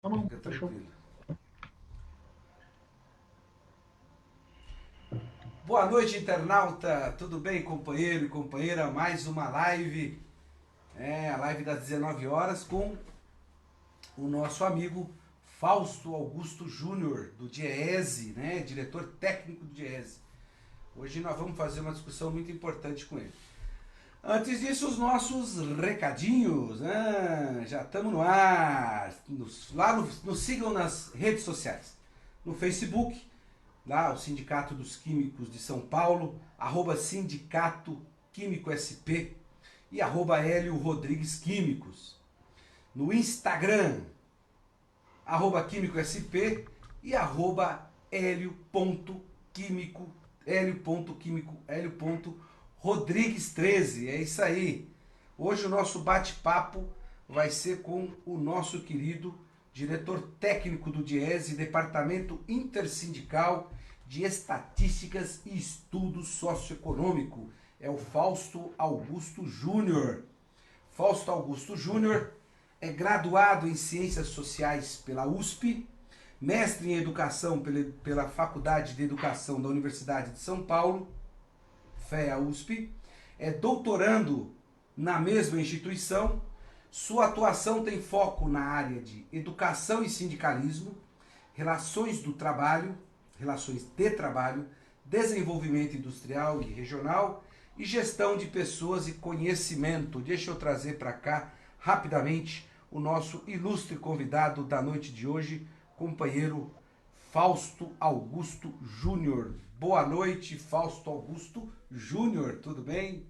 Tá bom, Fica fechou. tranquilo. Boa noite, internauta. Tudo bem, companheiro e companheira? Mais uma live. A live das 19 horas com o nosso amigo Fausto Augusto Júnior, do Diese, né? Diretor técnico do Diese. Hoje nós vamos fazer uma discussão muito importante com ele. Antes disso, os nossos recadinhos, né? Já estamos no ar. Nos sigam nas redes sociais. No Facebook, lá o Sindicato dos Químicos de São Paulo, arroba Sindicato Químico SP e arroba Hélio Rodrigues Químicos. No Instagram, arroba Químico SP e arroba Hélio.químico, Hélio.Rodrigues 13. É isso aí. Hoje o nosso bate-papo vai ser com o nosso querido diretor técnico do Diese, Departamento Intersindical de Estatísticas e Estudo Socioeconômico. É o Fausto Augusto Júnior. Fausto Augusto Júnior é graduado em Ciências Sociais pela USP, mestre em Educação pela Faculdade de Educação da Universidade de São Paulo, FEA USP, é doutorando na mesma instituição. Sua atuação tem foco na área de educação e sindicalismo, relações do trabalho, relações de trabalho, desenvolvimento industrial e regional e gestão de pessoas e conhecimento. Deixa eu trazer para cá rapidamente o nosso ilustre convidado da noite de hoje, companheiro Fausto Augusto Júnior. Boa noite, Fausto Augusto Júnior, tudo bem?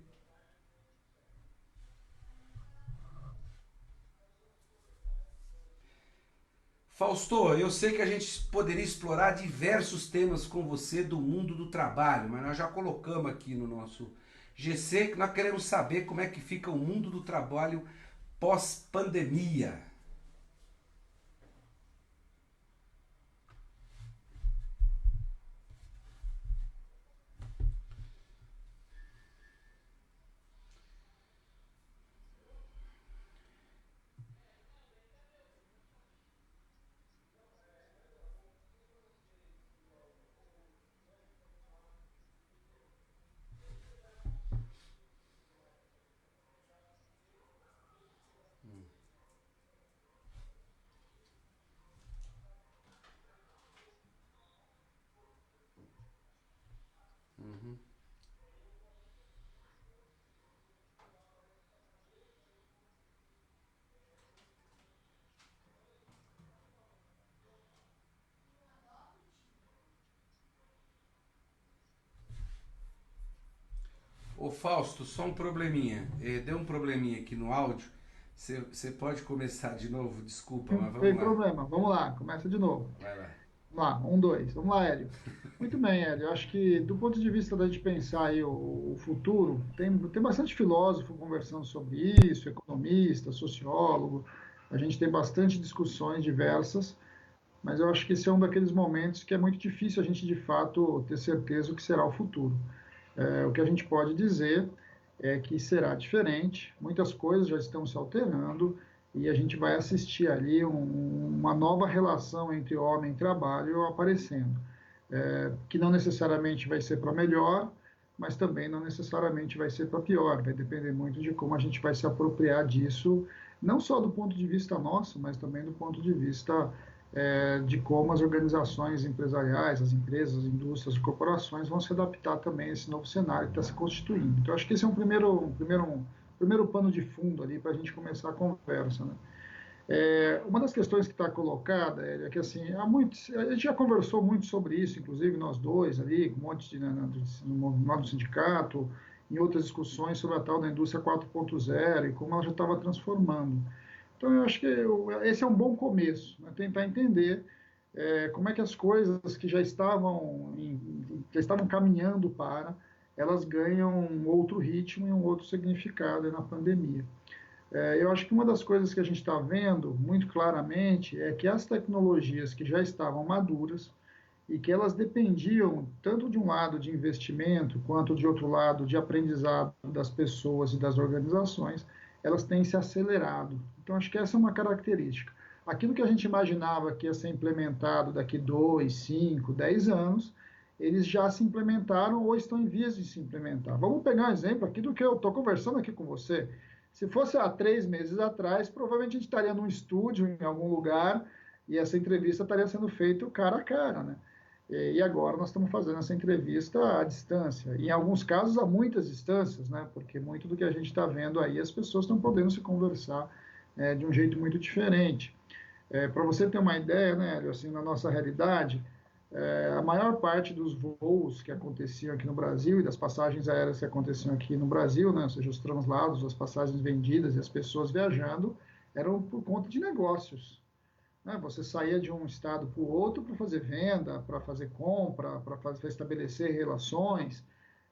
Fausto, eu sei que a gente poderia explorar diversos temas com você do mundo do trabalho, mas nós já colocamos aqui no nosso GC que nós queremos saber como é que fica o mundo do trabalho pós-pandemia. Ô Fausto, só um probleminha. Deu um probleminha aqui no áudio. Você pode começar de novo? Desculpa, Não mas vamos tem lá. problema. Vamos lá, começa de novo. Vai lá. Vamos lá, um, dois. Vamos lá, Hélio. Muito bem, Hélio. Eu acho que, do ponto de vista da gente pensar aí o futuro, tem bastante filósofo conversando sobre isso, economista, sociólogo. A gente tem bastante discussões diversas, mas eu acho que esse é um daqueles momentos que é muito difícil a gente, de fato, ter certeza o que será o futuro. O que a gente pode dizer é que será diferente, muitas coisas já estão se alterando e a gente vai assistir ali uma nova relação entre homem e trabalho aparecendo, que não necessariamente vai ser para melhor, mas também não necessariamente vai ser para pior, vai depender muito de como a gente vai se apropriar disso, não só do ponto de vista nosso, mas também do ponto de vista de como as organizações empresariais, as empresas, as indústrias, as corporações vão se adaptar também a esse novo cenário que está se constituindo. Então, acho que esse é um primeiro pano de fundo ali para a gente começar a conversa. Né? Uma das questões que está colocada é que assim, a gente já conversou muito sobre isso, inclusive nós dois ali, com um monte de, né, no sindicato, em outras discussões sobre a tal da indústria 4.0 e como ela já estava transformando. Então, eu acho que esse é um bom começo, né? Tentar entender como é que as coisas que já estavam caminhando para, elas ganham um outro ritmo e um outro significado na pandemia. Eu acho que uma das coisas que a gente está vendo muito claramente é que as tecnologias que já estavam maduras e que elas dependiam tanto de um lado de investimento quanto de outro lado de aprendizado das pessoas e das organizações, elas têm se acelerado. Então, acho que essa é uma característica. aquilo que a gente imaginava que ia ser implementado daqui 2, 5, 10 anos, eles já se implementaram ou estão em vias de se implementar. Vamos pegar um exemplo aqui do que eu estou conversando aqui com você. Se fosse há 3 meses atrás, provavelmente a gente estaria num estúdio, em algum lugar, e essa entrevista estaria sendo feita cara a cara, né? E agora nós estamos fazendo essa entrevista à distância. E em alguns casos, há muitas distâncias, né? Porque muito do que a gente está vendo aí, as pessoas estão podendo se conversar de um jeito muito diferente. Para você ter uma ideia, né, Hélio, assim, na nossa realidade, a maior parte dos voos que aconteciam aqui no Brasil e das passagens aéreas que aconteciam aqui no Brasil, né, ou seja, os translados, as passagens vendidas e as pessoas viajando, eram por conta de negócios. Né? Você saía de um estado para o outro para fazer venda, para fazer compra, para estabelecer relações.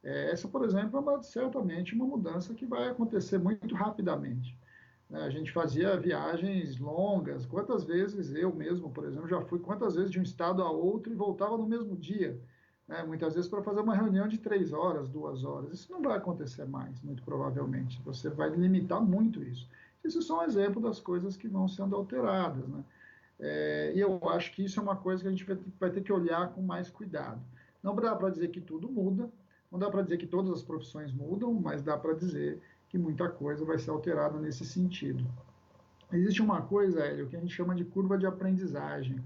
Essa, por exemplo, certamente uma mudança que vai acontecer muito rapidamente. Né? A gente fazia viagens longas. Quantas vezes eu mesmo, por exemplo, já fui quantas vezes de um estado a outro e voltava no mesmo dia? Né? Muitas vezes para fazer uma reunião de 3 horas, 2 horas. Isso não vai acontecer mais, muito provavelmente. Você vai limitar muito isso. Isso é só um exemplo das coisas que vão sendo alteradas. Né? E eu acho que isso é uma coisa que a gente vai ter que olhar com mais cuidado. Não dá para dizer que tudo muda, não dá para dizer que todas as profissões mudam, mas dá para dizer que muita coisa vai ser alterada nesse sentido. Existe uma coisa, Hélio, que a gente chama de curva de aprendizagem.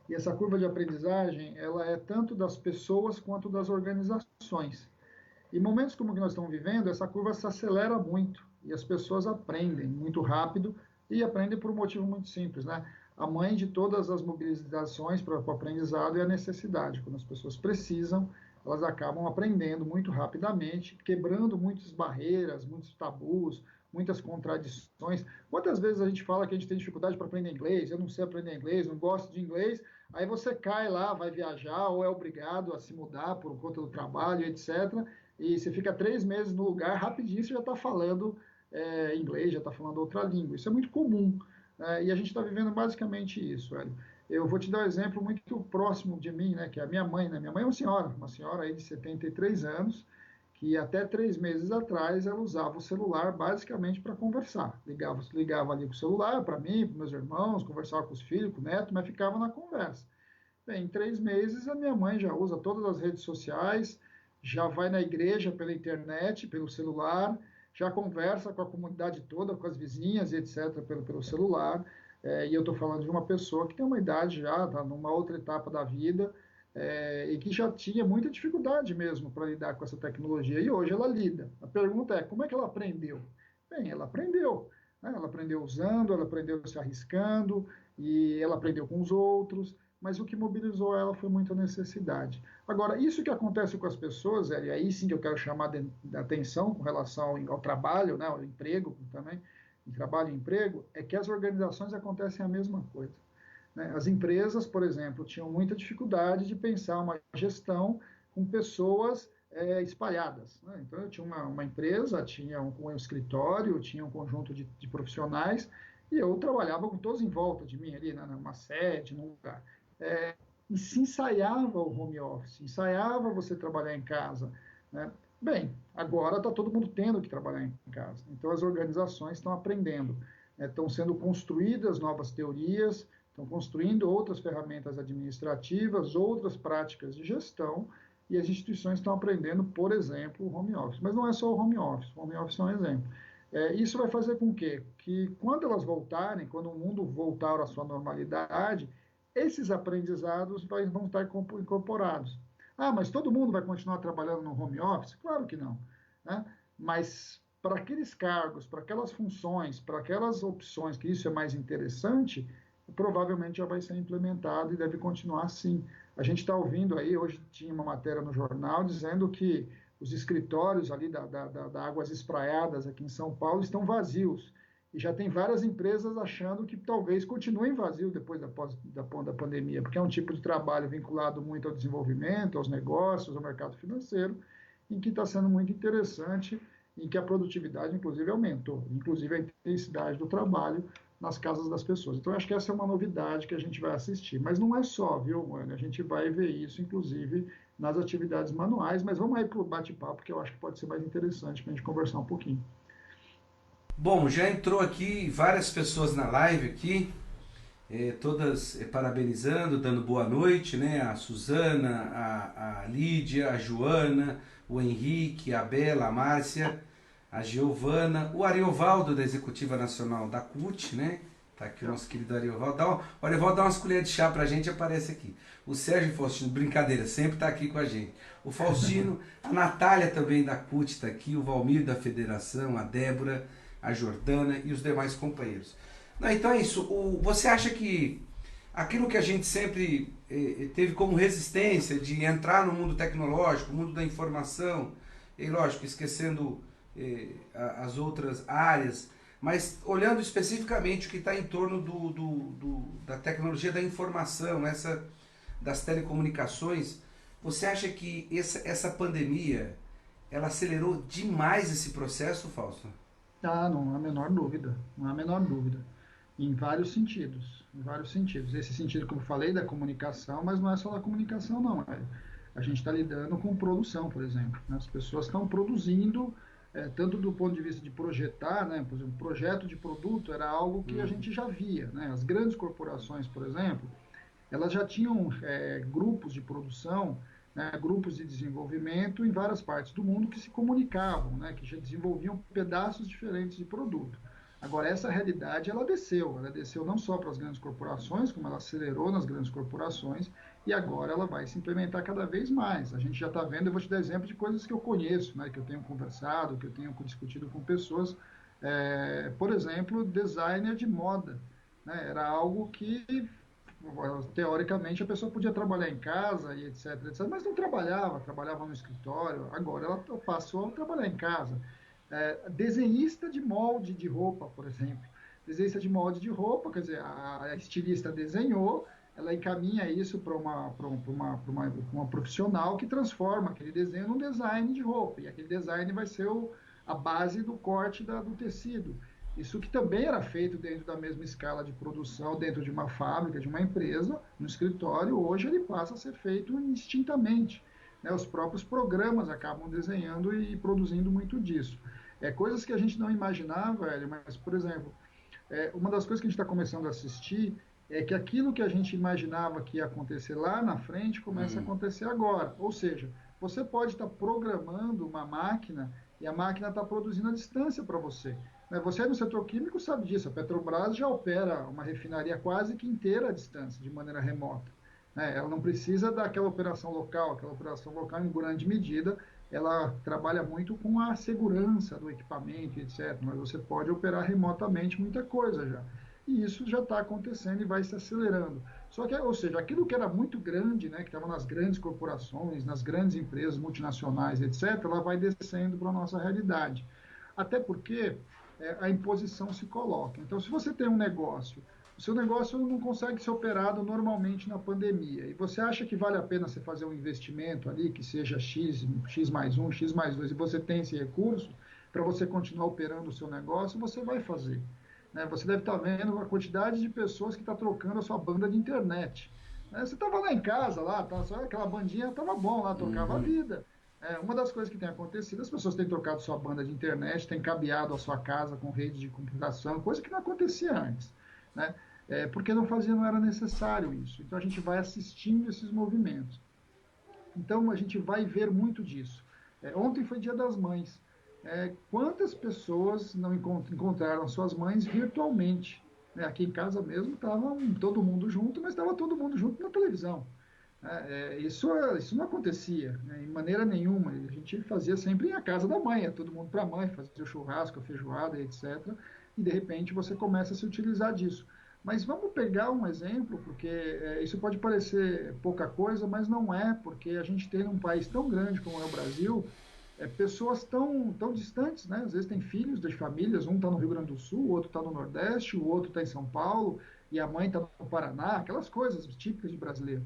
E essa curva de aprendizagem, ela é tanto das pessoas quanto das organizações. Em momentos como o que nós estamos vivendo, essa curva se acelera muito e as pessoas aprendem muito rápido e aprendem por um motivo muito simples, né? A mãe de todas as mobilizações para o aprendizado é a necessidade. Quando as pessoas precisam, elas acabam aprendendo muito rapidamente, quebrando muitas barreiras, muitos tabus, muitas contradições. Quantas vezes a gente fala que a gente tem dificuldade para aprender inglês, eu não sei aprender inglês, não gosto de inglês, aí você cai lá, vai viajar ou é obrigado a se mudar por conta do trabalho, etc., e você fica 3 meses no lugar, rapidinho você já está falando inglês, já está falando outra língua. Isso é muito comum. E a gente está vivendo basicamente isso, velho. Eu vou te dar um exemplo muito próximo de mim, né, que é a minha mãe. Né? Minha mãe é uma senhora aí de 73 anos, que até 3 meses atrás ela usava o celular basicamente para conversar. Ligava ali com o celular para mim, para meus irmãos, conversava com os filhos, com o neto, mas ficava na conversa. Bem, em 3 meses a minha mãe já usa todas as redes sociais, já vai na igreja pela internet, pelo celular, já conversa com a comunidade toda, com as vizinhas e etc., pelo celular. E eu estou falando de uma pessoa que tem uma idade já, está numa outra etapa da vida, e que já tinha muita dificuldade mesmo para lidar com essa tecnologia, e hoje ela lida. A pergunta é, como é que ela aprendeu? Bem, ela aprendeu. Né? Ela aprendeu usando, ela aprendeu se arriscando, e ela aprendeu com os outros, mas o que mobilizou ela foi muito a necessidade. Agora, isso que acontece com as pessoas, e aí sim que eu quero chamar a atenção com relação ao trabalho, né, ao emprego também, em trabalho e emprego, é que as organizações acontecem a mesma coisa. Né? As empresas, por exemplo, tinham muita dificuldade de pensar uma gestão com pessoas espalhadas. Né? Então, eu tinha uma empresa, tinha um escritório, tinha um conjunto de profissionais, e eu trabalhava com todos em volta de mim, ali, numa sede, num lugar. E se ensaiava o home office, ensaiava você trabalhar em casa. Né? Bem, agora está todo mundo tendo que trabalhar em casa. Então, as organizações estão aprendendo, estão sendo construídas novas teorias, estão construindo outras ferramentas administrativas, outras práticas de gestão, e as instituições estão aprendendo, por exemplo, o home office. Mas não é só o home office é um exemplo. Isso vai fazer com que quando elas voltarem, quando o mundo voltar à sua normalidade, esses aprendizados vão estar incorporados. Ah, mas todo mundo vai continuar trabalhando no home office? Claro que não. Né? Mas para aqueles cargos, para aquelas funções, para aquelas opções que isso é mais interessante, provavelmente já vai ser implementado e deve continuar assim. A gente está ouvindo aí, hoje tinha uma matéria no jornal dizendo que os escritórios ali da Águas Espraiadas aqui em São Paulo estão vazios. E já tem várias empresas achando que talvez continuem vazios depois da pandemia, porque é um tipo de trabalho vinculado muito ao desenvolvimento, aos negócios, ao mercado financeiro, em que está sendo muito interessante, em que a produtividade, inclusive, aumentou, inclusive a intensidade do trabalho nas casas das pessoas. Então, acho que essa é uma novidade que a gente vai assistir. Mas não é só, viu, Mônica? A gente vai ver isso, inclusive, nas atividades manuais. Mas vamos aí para o bate-papo, que eu acho que pode ser mais interessante para a gente conversar um pouquinho. Bom, já entrou aqui várias pessoas na live aqui, todas parabenizando, dando boa noite, né? A Suzana, a Lídia, a Joana, o Henrique, a Bela, a Márcia, a Giovana, o Ariovaldo da Executiva Nacional da CUT, né? Tá aqui o nosso querido Ariovaldo. O Ariovaldo dá umas colheres de chá pra gente e aparece aqui. O Sérgio Faustino, brincadeira, sempre tá aqui com a gente. O Faustino, a Natália também da CUT tá aqui, o Valmir da Federação, a Débora, a Jordana e os demais companheiros. Não, então é isso. Você acha que aquilo que a gente sempre teve como resistência de entrar no mundo tecnológico, mundo da informação, e lógico, esquecendo as outras áreas, mas olhando especificamente o que está em torno da tecnologia da informação, das telecomunicações, você acha que essa pandemia ela acelerou demais esse processo, Fausto? Ah, não há a menor dúvida, não há a menor dúvida. Em vários sentidos, em vários sentidos. Esse sentido que eu falei da comunicação, mas não é só da comunicação, não. A gente está lidando com produção, por exemplo, né? As pessoas estão produzindo, tanto do ponto de vista de projetar, né? Por exemplo, projeto de produto era algo que a gente já via, né? As grandes corporações, por exemplo, elas já tinham grupos de produção, né, grupos de desenvolvimento em várias partes do mundo que se comunicavam, né, que já desenvolviam pedaços diferentes de produto. Agora, essa realidade, ela desceu não só para as grandes corporações, como ela acelerou nas grandes corporações, e agora ela vai se implementar cada vez mais. A gente já está vendo, eu vou te dar exemplo de coisas que eu conheço, né, que eu tenho conversado, que eu tenho discutido com pessoas, por exemplo, designer de moda, né, era algo que teoricamente a pessoa podia trabalhar em casa e etc, etc, mas não trabalhava, trabalhava no escritório, agora ela passou a trabalhar em casa. Desenhista de molde de roupa, por exemplo. Desenhista de molde de roupa, quer dizer, a estilista desenhou, ela encaminha isso para uma profissional que transforma aquele desenho num design de roupa, e aquele design vai ser a base do corte do tecido. Isso que também era feito dentro da mesma escala de produção, dentro de uma fábrica, de uma empresa, no escritório, hoje ele passa a ser feito indistintamente. Né? Os próprios programas acabam desenhando e produzindo muito disso. Coisas que a gente não imaginava, velho, mas, por exemplo, uma das coisas que a gente está começando a assistir é que aquilo que a gente imaginava que ia acontecer lá na frente começa a acontecer agora. Ou seja, você pode estar programando uma máquina e a máquina está produzindo a distância para você. Você no setor químico sabe disso. A Petrobras já opera uma refinaria quase que inteira à distância, de maneira remota. Ela não precisa daquela operação local. Aquela operação local, em grande medida, ela trabalha muito com a segurança do equipamento, etc. Mas você pode operar remotamente muita coisa já. E isso já está acontecendo e vai se acelerando. Só que, ou seja, aquilo que era muito grande, né, que estava nas grandes corporações, nas grandes empresas multinacionais, etc., ela vai descendo para a nossa realidade. Até porque a imposição se coloca. Então, se você tem um negócio, o seu negócio não consegue ser operado normalmente na pandemia, e você acha que vale a pena você fazer um investimento ali, que seja X mais um, X mais dois, e você tem esse recurso para você continuar operando o seu negócio, você vai fazer. Né? Você deve estar vendo a quantidade de pessoas que está trocando a sua banda de internet. Né? Você estava lá em casa, lá, tá, só aquela bandinha estava bom lá, tocava a vida. Uma das coisas que tem acontecido, as pessoas têm trocado sua banda de internet, têm cabeado a sua casa com rede de computação, coisa que não acontecia antes, né? Porque não era necessário isso. Então a gente vai assistindo esses movimentos. Então a gente vai ver muito disso. Ontem foi Dia das Mães. Quantas pessoas não encontraram suas mães virtualmente? Aqui em casa mesmo estava todo mundo junto, mas estava todo mundo junto na televisão. Isso não acontecia, né, em maneira nenhuma. A gente fazia sempre em a casa da mãe, todo mundo para a mãe, fazia o churrasco, a feijoada, etc. E de repente você começa a se utilizar disso. Mas vamos pegar um exemplo, porque isso pode parecer pouca coisa, mas não é, porque a gente tem um país tão grande como é o Brasil, pessoas tão distantes, né? Às vezes tem filhos das famílias, um está no Rio Grande do Sul, o outro está no Nordeste, o outro está em São Paulo, e a mãe está no Paraná, aquelas coisas típicas de brasileiro.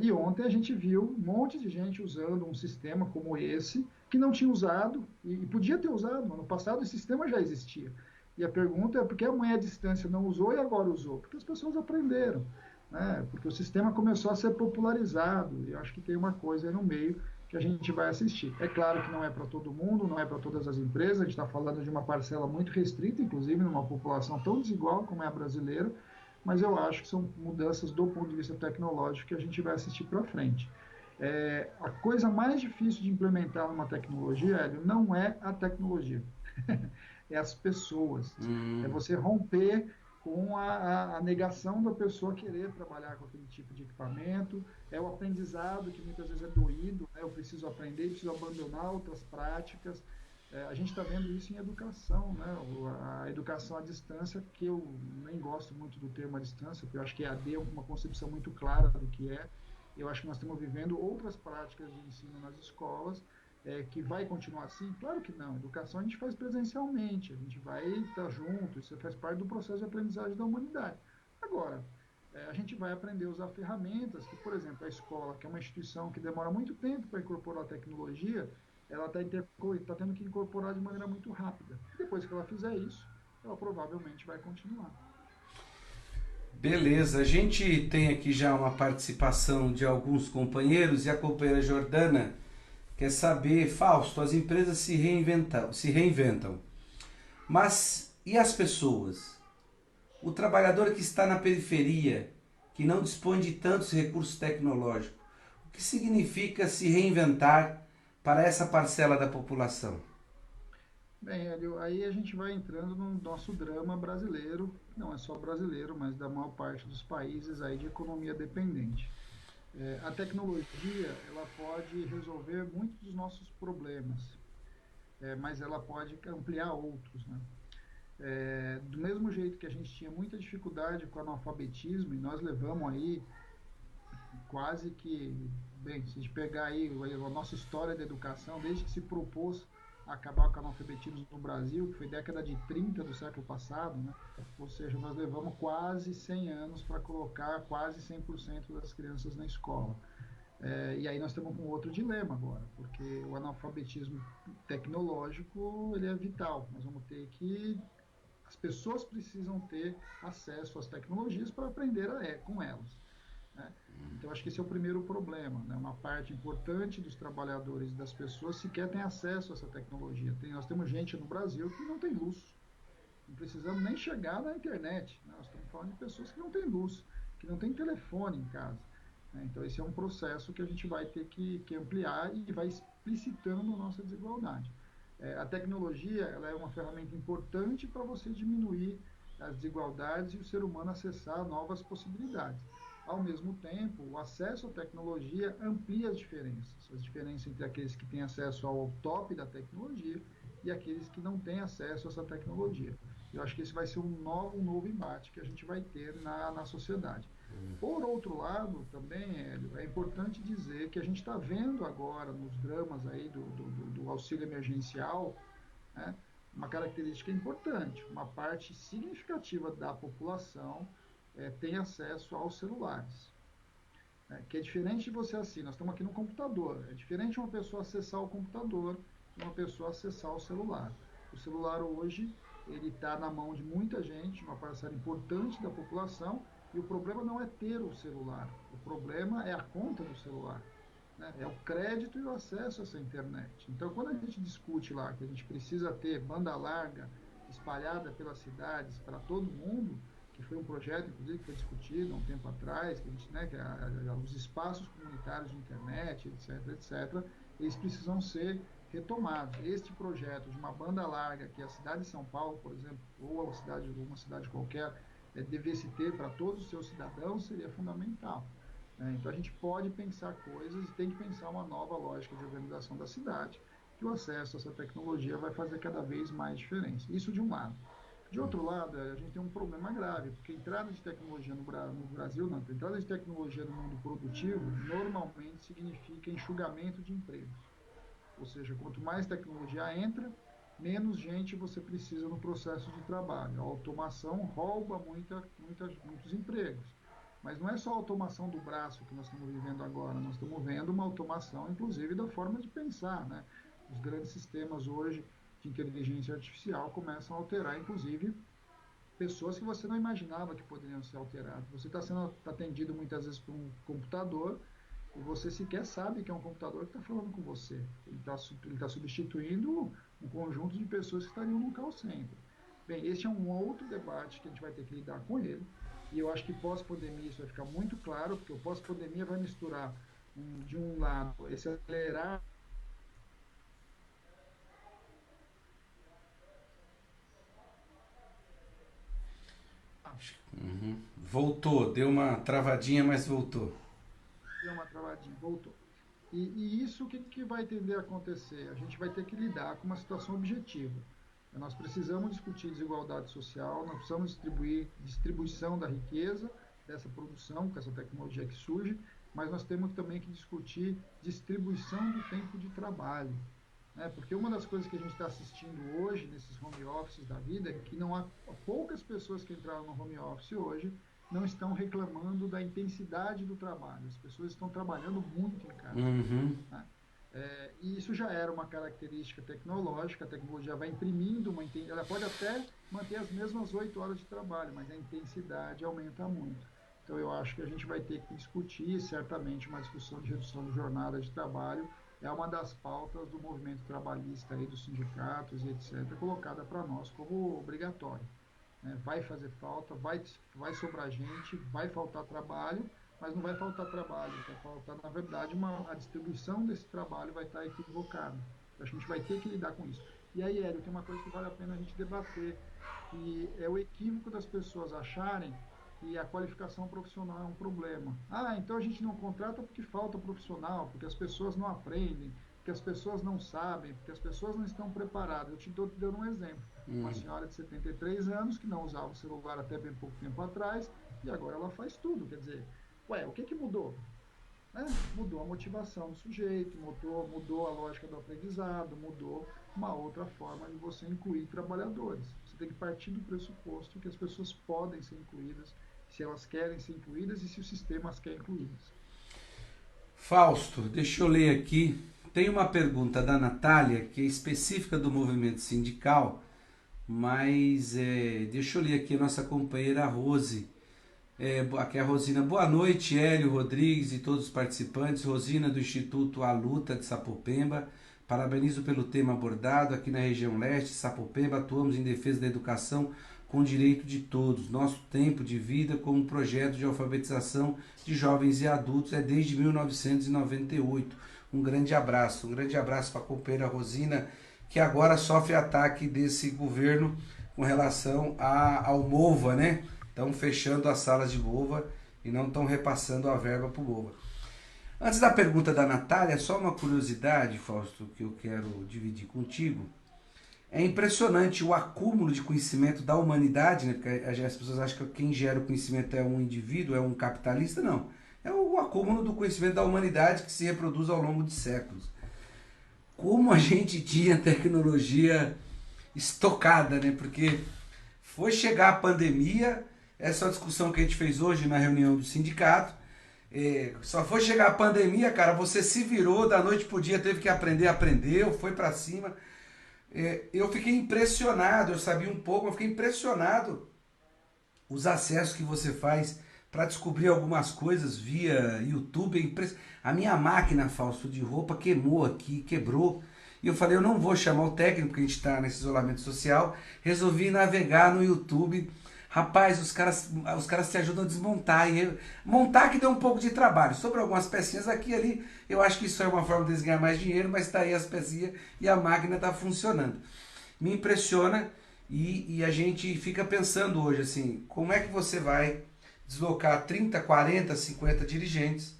E ontem a gente viu um monte de gente usando um sistema como esse, que não tinha usado, e podia ter usado, no passado esse sistema já existia. E a pergunta é por que a mãe à distância não usou e agora usou? Porque as pessoas aprenderam, né? Porque o sistema começou a ser popularizado, e eu acho que tem uma coisa aí no meio que a gente vai assistir. É claro que não é para todo mundo, não é para todas as empresas, a gente está falando de uma parcela muito restrita, inclusive numa população tão desigual como é a brasileira, mas eu acho que são mudanças do ponto de vista tecnológico que a gente vai assistir para frente. A coisa mais difícil de implementar numa tecnologia, Hélio, não é a tecnologia, é as pessoas. É você romper com a negação da pessoa querer trabalhar com aquele tipo de equipamento, é o aprendizado que muitas vezes é doído, né? Eu preciso aprender, preciso abandonar outras práticas. A gente está vendo isso em educação, né? A educação à distância, que eu nem gosto muito do termo à distância, porque eu acho que EAD é uma concepção muito clara do que é. Eu acho que nós estamos vivendo outras práticas de ensino nas escolas, que vai continuar assim? Claro que não. Educação a gente faz presencialmente, a gente vai estar junto, isso faz parte do processo de aprendizagem da humanidade. Agora, a gente vai aprender a usar ferramentas que, por exemplo, a escola, que é uma instituição que demora muito tempo para incorporar a tecnologia, ela está tendo que incorporar de maneira muito rápida. Depois que ela fizer isso, ela provavelmente vai continuar. Beleza, a gente tem aqui já uma participação de alguns companheiros e a companheira Jordana quer saber, Fausto, as empresas se reinventam, mas e as pessoas? O trabalhador que está na periferia, que não dispõe de tantos recursos tecnológicos, o que significa se reinventar para essa parcela da população? Bem, Hélio, aí a gente vai entrando no nosso drama brasileiro, não é só brasileiro, mas da maior parte dos países aí de economia dependente. A tecnologia, ela pode resolver muitos dos nossos problemas, mas ela pode ampliar outros, né? Do mesmo jeito que a gente tinha muita dificuldade com o analfabetismo, e nós levamos aí quase que, bem, se a gente pegar aí a nossa história da educação, desde que se propôs acabar com o analfabetismo no Brasil, que foi década de 30 do século passado, né? Ou seja, nós levamos quase 100 anos para colocar quase 100% das crianças na escola. E aí nós estamos com outro dilema agora, porque o analfabetismo tecnológico ele é vital. Nós vamos ter que as pessoas precisam ter acesso às tecnologias para aprender com elas, né? Então, acho que esse é o primeiro problema, né? Uma parte importante dos trabalhadores e das pessoas sequer tem acesso a essa tecnologia. Nós temos gente no Brasil que não tem luz. Não precisamos nem chegar na internet, né? Nós estamos falando de pessoas que não têm luz, que não têm telefone em casa, né? Então, esse é um processo que a gente vai ter que ampliar e vai explicitando a nossa desigualdade. A tecnologia ela é uma ferramenta importante para você diminuir as desigualdades e o ser humano acessar novas possibilidades. Ao mesmo tempo, o acesso à tecnologia amplia as diferenças entre aqueles que têm acesso ao top da tecnologia e aqueles que não têm acesso a essa tecnologia. Eu acho que esse vai ser um novo embate que a gente vai ter na sociedade. Por outro lado, também, Hélio, é importante dizer que a gente está vendo agora nos dramas aí do auxílio emergencial, né, uma característica importante. Uma parte significativa da população tem acesso aos celulares. Que é diferente de você assim, nós estamos aqui no computador, é diferente uma pessoa acessar o computador e uma pessoa acessar o celular. O celular hoje, ele está na mão de muita gente, uma parcela importante da população, e o problema não é ter o celular, o problema é a conta do celular, né? É o crédito e o acesso a essa internet. Então, quando a gente discute lá que a gente precisa ter banda larga espalhada pelas cidades para todo mundo, que foi um projeto, inclusive, que foi discutido há um tempo atrás, que a gente, né, os espaços comunitários de internet, etc., eles precisam ser retomados. Este projeto de uma banda larga que a cidade de São Paulo, por exemplo, ou uma cidade qualquer, devesse ter para todos os seus cidadãos, seria fundamental. Então, a gente pode pensar coisas e tem que pensar uma nova lógica de organização da cidade, que o acesso a essa tecnologia vai fazer cada vez mais diferença. Isso de um lado. De outro lado, a gente tem um problema grave, porque a entrada de tecnologia no Brasil, não, a entrada de tecnologia no mundo produtivo normalmente significa enxugamento de empregos. Ou seja, quanto mais tecnologia entra, menos gente você precisa no processo de trabalho. A automação rouba muitos empregos. Mas não é só a automação do braço que nós estamos vivendo agora, nós estamos vendo uma automação, inclusive, da forma de pensar, né? Os grandes sistemas hoje de inteligência artificial começam a alterar, inclusive, pessoas que você não imaginava que poderiam ser alteradas. Você está sendo atendido muitas vezes por um computador e você sequer sabe que é um computador que está falando com você. Ele tá substituindo um conjunto de pessoas que estariam no call center. Bem, esse é um outro debate que a gente vai ter que lidar com ele, e eu acho que pós-pandemia isso vai ficar muito claro, porque o pós-pandemia vai misturar, de um lado, esse acelerar. Voltou, deu uma travadinha, mas voltou. Deu uma travadinha, voltou. E isso que vai tender a acontecer? A gente vai ter que lidar com uma situação objetiva. Nós precisamos discutir desigualdade social, nós precisamos distribuir distribuição da riqueza, dessa produção, com essa tecnologia que surge, mas nós temos também que discutir distribuição do tempo de trabalho. Né? Porque uma das coisas que a gente está assistindo hoje, nesses home offices da vida, é que não há poucas pessoas que entraram no home office hoje não estão reclamando da intensidade do trabalho. As pessoas estão trabalhando muito em casa. Uhum. Né? E isso já era uma característica tecnológica, a tecnologia vai imprimindo ela pode até manter as mesmas 8 horas de trabalho, mas a intensidade aumenta muito. Então eu acho que a gente vai ter que discutir, certamente, uma discussão de redução de jornada de trabalho, é uma das pautas do movimento trabalhista, aí, dos sindicatos e etc., colocada para nós como obrigatório. Vai fazer falta, vai sobrar gente, vai faltar trabalho, mas não vai faltar trabalho, vai faltar, na verdade, a distribuição desse trabalho vai estar equivocada. A gente vai ter que lidar com isso. E aí, Hélio, tem uma coisa que vale a pena a gente debater, que é o equívoco das pessoas acharem que a qualificação profissional é um problema. Ah, então a gente não contrata porque falta profissional, porque as pessoas não aprendem, porque as pessoas não sabem, porque as pessoas não estão preparadas. Eu te estou dando um exemplo. Uma senhora de 73 anos que não usava o celular até bem pouco tempo atrás e agora ela faz tudo. Quer dizer, o que mudou? Mudou a motivação do sujeito, mudou a lógica do aprendizado, mudou uma outra forma de você incluir trabalhadores. Você tem que partir do pressuposto que as pessoas podem ser incluídas, se elas querem ser incluídas e se o sistema as quer incluídas. Fausto, deixa eu ler aqui. Tem uma pergunta da Natália, que é específica do movimento sindical, mas deixa eu ler aqui a nossa companheira Rose. Aqui é a Rosina. Boa noite, Hélio Rodrigues e todos os participantes. Rosina, do Instituto A Luta de Sapopemba. Parabenizo pelo tema abordado. Aqui na região leste, Sapopemba, atuamos em defesa da educação com o direito de todos. Nosso tempo de vida como projeto de alfabetização de jovens e adultos é desde 1998. Um grande abraço para a companheira Rosina, que agora sofre ataque desse governo com relação ao MOVA, né? Estão fechando as salas de MOVA e não estão repassando a verba para o MOVA. Antes da pergunta da Natália, só uma curiosidade, Fausto, que eu quero dividir contigo. É impressionante o acúmulo de conhecimento da humanidade, né? Porque as pessoas acham que quem gera o conhecimento é um indivíduo, é um capitalista. Não. É o acúmulo do conhecimento da humanidade que se reproduz ao longo de séculos. Como a gente tinha tecnologia estocada, né? Porque foi chegar a pandemia, essa discussão que a gente fez hoje na reunião do sindicato, só foi chegar a pandemia, cara, você se virou da noite pro dia, teve que aprendeu, foi para cima. Eu fiquei impressionado, eu sabia um pouco, eu fiquei impressionado os acessos que você faz para descobrir algumas coisas via YouTube. A minha máquina, Fausto, de roupa queimou aqui, quebrou. E eu falei, eu não vou chamar o técnico, porque a gente está nesse isolamento social. Resolvi navegar no YouTube. Rapaz, os caras te ajudam a desmontar. Montar que deu um pouco de trabalho. Sobre algumas pecinhas aqui e ali, eu acho que isso é uma forma de eles ganhar mais dinheiro, mas está aí as pecinhas e a máquina está funcionando. Me impressiona e a gente fica pensando hoje, assim, como é que você vai deslocar 30, 40, 50 dirigentes?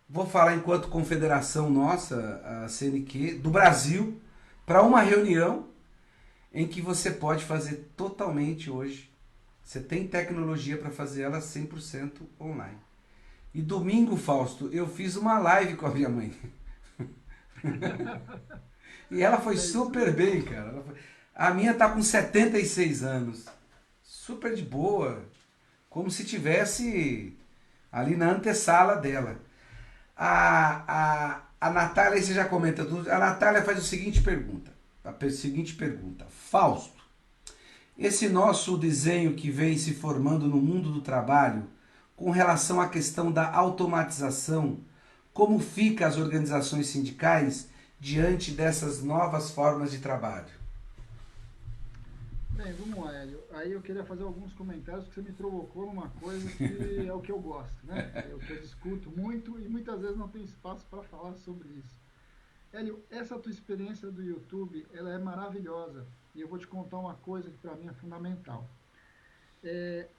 Vou falar enquanto confederação nossa, a CNQ, do Brasil, para uma reunião em que você pode fazer totalmente hoje. Você tem tecnologia para fazer ela 100% online. E domingo, Fausto, eu fiz uma live com a minha mãe. E ela foi super bem, cara. A minha tá com 76 anos. Super de boa. Como se tivesse ali na antessala dela. A Natália, aí você já comenta tudo. A Natália faz a seguinte pergunta. Fausto, esse nosso desenho que vem se formando no mundo do trabalho, com relação à questão da automatização, Como fica as organizações sindicais diante dessas novas formas de trabalho? Bem, vamos lá, Hélio. Aí eu queria fazer alguns comentários que você me provocou numa coisa que é o que eu gosto, né? É o que eu discuto muito e muitas vezes não tem espaço para falar sobre isso. Hélio, essa tua experiência do YouTube, ela é maravilhosa. E eu vou te contar uma coisa que para mim é fundamental.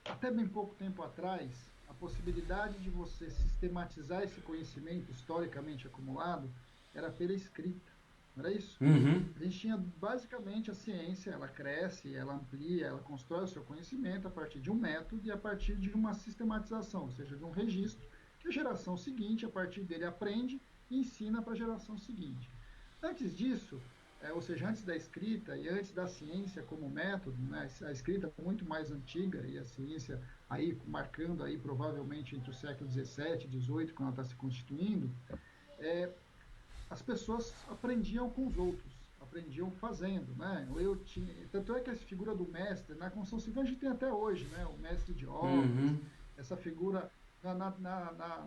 Até bem pouco tempo atrás, a possibilidade de você sistematizar esse conhecimento historicamente acumulado era pela escrita, não era isso? Uhum. A gente tinha basicamente a ciência, ela cresce, ela amplia, ela constrói o seu conhecimento a partir de um método e a partir de uma sistematização, ou seja, de um registro, que a geração seguinte, a partir dele, aprende e ensina para a geração seguinte. Antes disso, ou seja, antes da escrita e antes da ciência como método, né, a escrita é muito mais antiga e a ciência aí marcando aí provavelmente entre o século XVII e XVIII, quando ela está se constituindo, as pessoas aprendiam com os outros, aprendiam fazendo, né? Tanto é que essa figura do mestre, na construção civil a gente tem até hoje, né? O mestre de obras, essa figura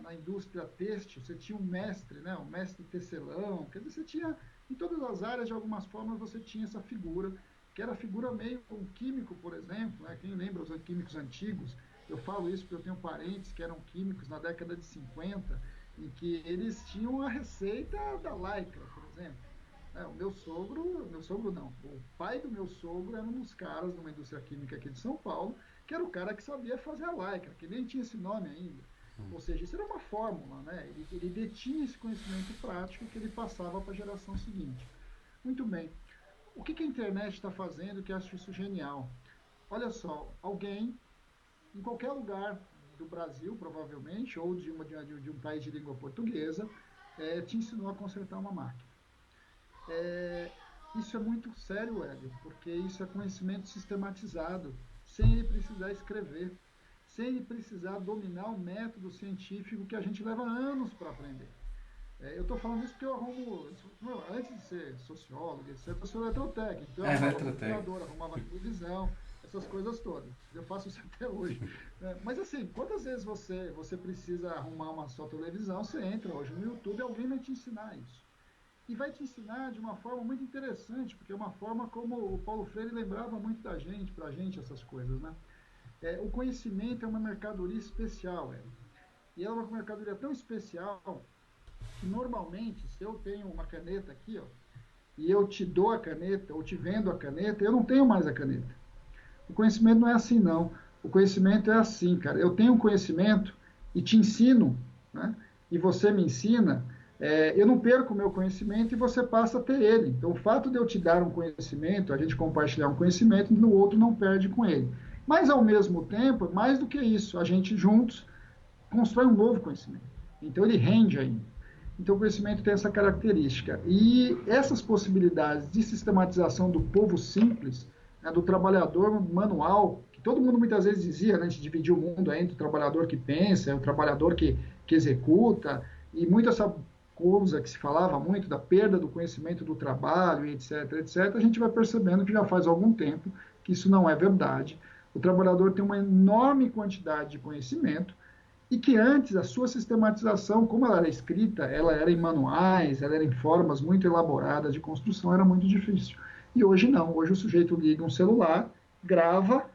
na indústria têxtil, você tinha um mestre, né? O mestre tecelão, quer dizer, você tinha, em todas as áreas, de algumas formas, você tinha essa figura, que era a figura meio, um químico, por exemplo, né? Quem lembra os químicos antigos, eu falo isso porque eu tenho parentes que eram químicos na década de 50, em que eles tinham a receita da Lycra, por exemplo. O meu sogro não, o pai do meu sogro era um dos caras de uma indústria química aqui de São Paulo, que era o cara que sabia fazer a Lycra, que nem tinha esse nome ainda. Ou seja, isso era uma fórmula, né? Ele detinha esse conhecimento prático que ele passava para a geração seguinte. Muito bem. O que a internet está fazendo que eu acho isso genial? Olha só, alguém, em qualquer lugar do Brasil, provavelmente, ou de um país de língua portuguesa, te ensinou a consertar uma máquina. Isso é muito sério, Hélio, porque isso é conhecimento sistematizado, sem ele precisar escrever, sem ele precisar dominar o método científico que a gente leva anos para aprender. Eu estou falando isso porque eu arrumo, antes de ser sociólogo, etc., eu sou eletrotécnico, então eu arrumava computador, arrumava televisão, essas coisas todas. Eu faço isso até hoje. Mas assim, quantas vezes você precisa arrumar uma só televisão, você entra hoje no YouTube e alguém vai te ensinar isso. E vai te ensinar de uma forma muito interessante, porque é uma forma como o Paulo Freire lembrava muito da gente, pra gente, essas coisas, né? O conhecimento é uma mercadoria especial, e é uma mercadoria tão especial que normalmente, se eu tenho uma caneta aqui, ó, e eu te dou a caneta, ou te vendo a caneta, eu não tenho mais a caneta. O conhecimento não é assim, não. O conhecimento é assim, cara. Eu tenho um conhecimento e te ensino, né? E você me ensina, eu não perco o meu conhecimento e você passa a ter ele. Então, o fato de eu te dar um conhecimento, a gente compartilhar um conhecimento, o outro não perde com ele. Mas, ao mesmo tempo, mais do que isso, a gente juntos constrói um novo conhecimento. Então, ele rende ainda. Então, o conhecimento tem essa característica. E essas possibilidades de sistematização do povo simples, né, do trabalhador manual, que todo mundo muitas vezes dizia, né, a gente dividia o mundo entre o trabalhador que pensa, o trabalhador que executa, e muito essa coisa que se falava muito da perda do conhecimento do trabalho, etc., etc., a gente vai percebendo que já faz algum tempo que isso não é verdade. O trabalhador tem uma enorme quantidade de conhecimento e que antes a sua sistematização, como ela era escrita, ela era em manuais, ela era em formas muito elaboradas de construção, era muito difícil. E hoje não, hoje o sujeito liga um celular, grava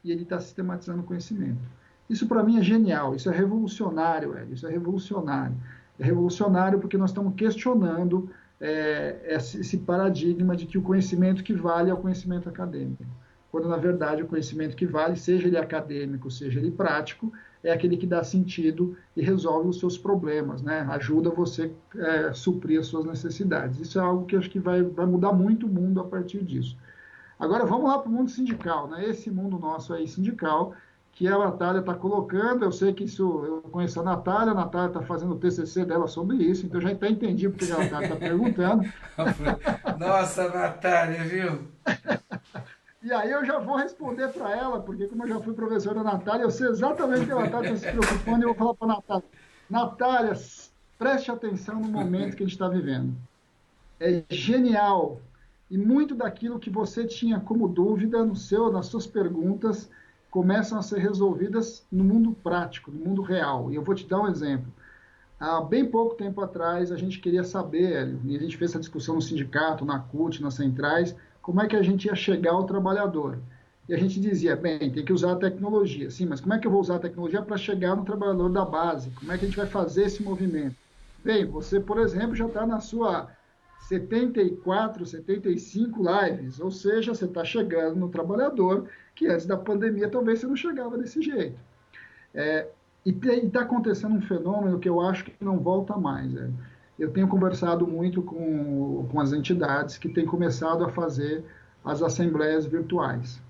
e ele está sistematizando o conhecimento. Isso para mim é genial, isso é revolucionário, isso é revolucionário. É revolucionário porque nós estamos questionando esse paradigma de que o conhecimento que vale é o conhecimento acadêmico. Quando, na verdade, o conhecimento que vale, seja ele acadêmico, seja ele prático, é aquele que dá sentido e resolve os seus problemas, né? Ajuda você a suprir as suas necessidades. Isso é algo que acho que vai mudar muito o mundo a partir disso. Agora, vamos lá para o mundo sindical, né? Esse mundo nosso aí sindical, que a Natália está colocando, eu sei que isso, eu conheço a Natália está fazendo o TCC dela sobre isso, então eu já até entendi porque a Natália está perguntando. Nossa, Natália, viu? E aí eu já vou responder para ela, porque como eu já fui professor da Natália, eu sei exatamente o que ela está se preocupando, e eu vou falar para a Natália. Natália, preste atenção no momento que a gente está vivendo. É genial. E muito daquilo que você tinha como dúvida nas suas perguntas começam a ser resolvidas no mundo prático, no mundo real. E eu vou te dar um exemplo. Há bem pouco tempo atrás, a gente queria saber, Hélio, e a gente fez essa discussão no sindicato, na CUT, nas centrais, como é que a gente ia chegar ao trabalhador. E a gente dizia, bem, tem que usar a tecnologia. Sim, mas como é que eu vou usar a tecnologia para chegar no trabalhador da base? Como é que a gente vai fazer esse movimento? Bem, você, por exemplo, já está na sua 74, 75 lives, ou seja, você está chegando no trabalhador que antes da pandemia talvez você não chegava desse jeito. É, e está acontecendo um fenômeno que eu acho que não volta mais. Né? Eu tenho conversado muito com as entidades que têm começado a fazer as assembleias virtuais.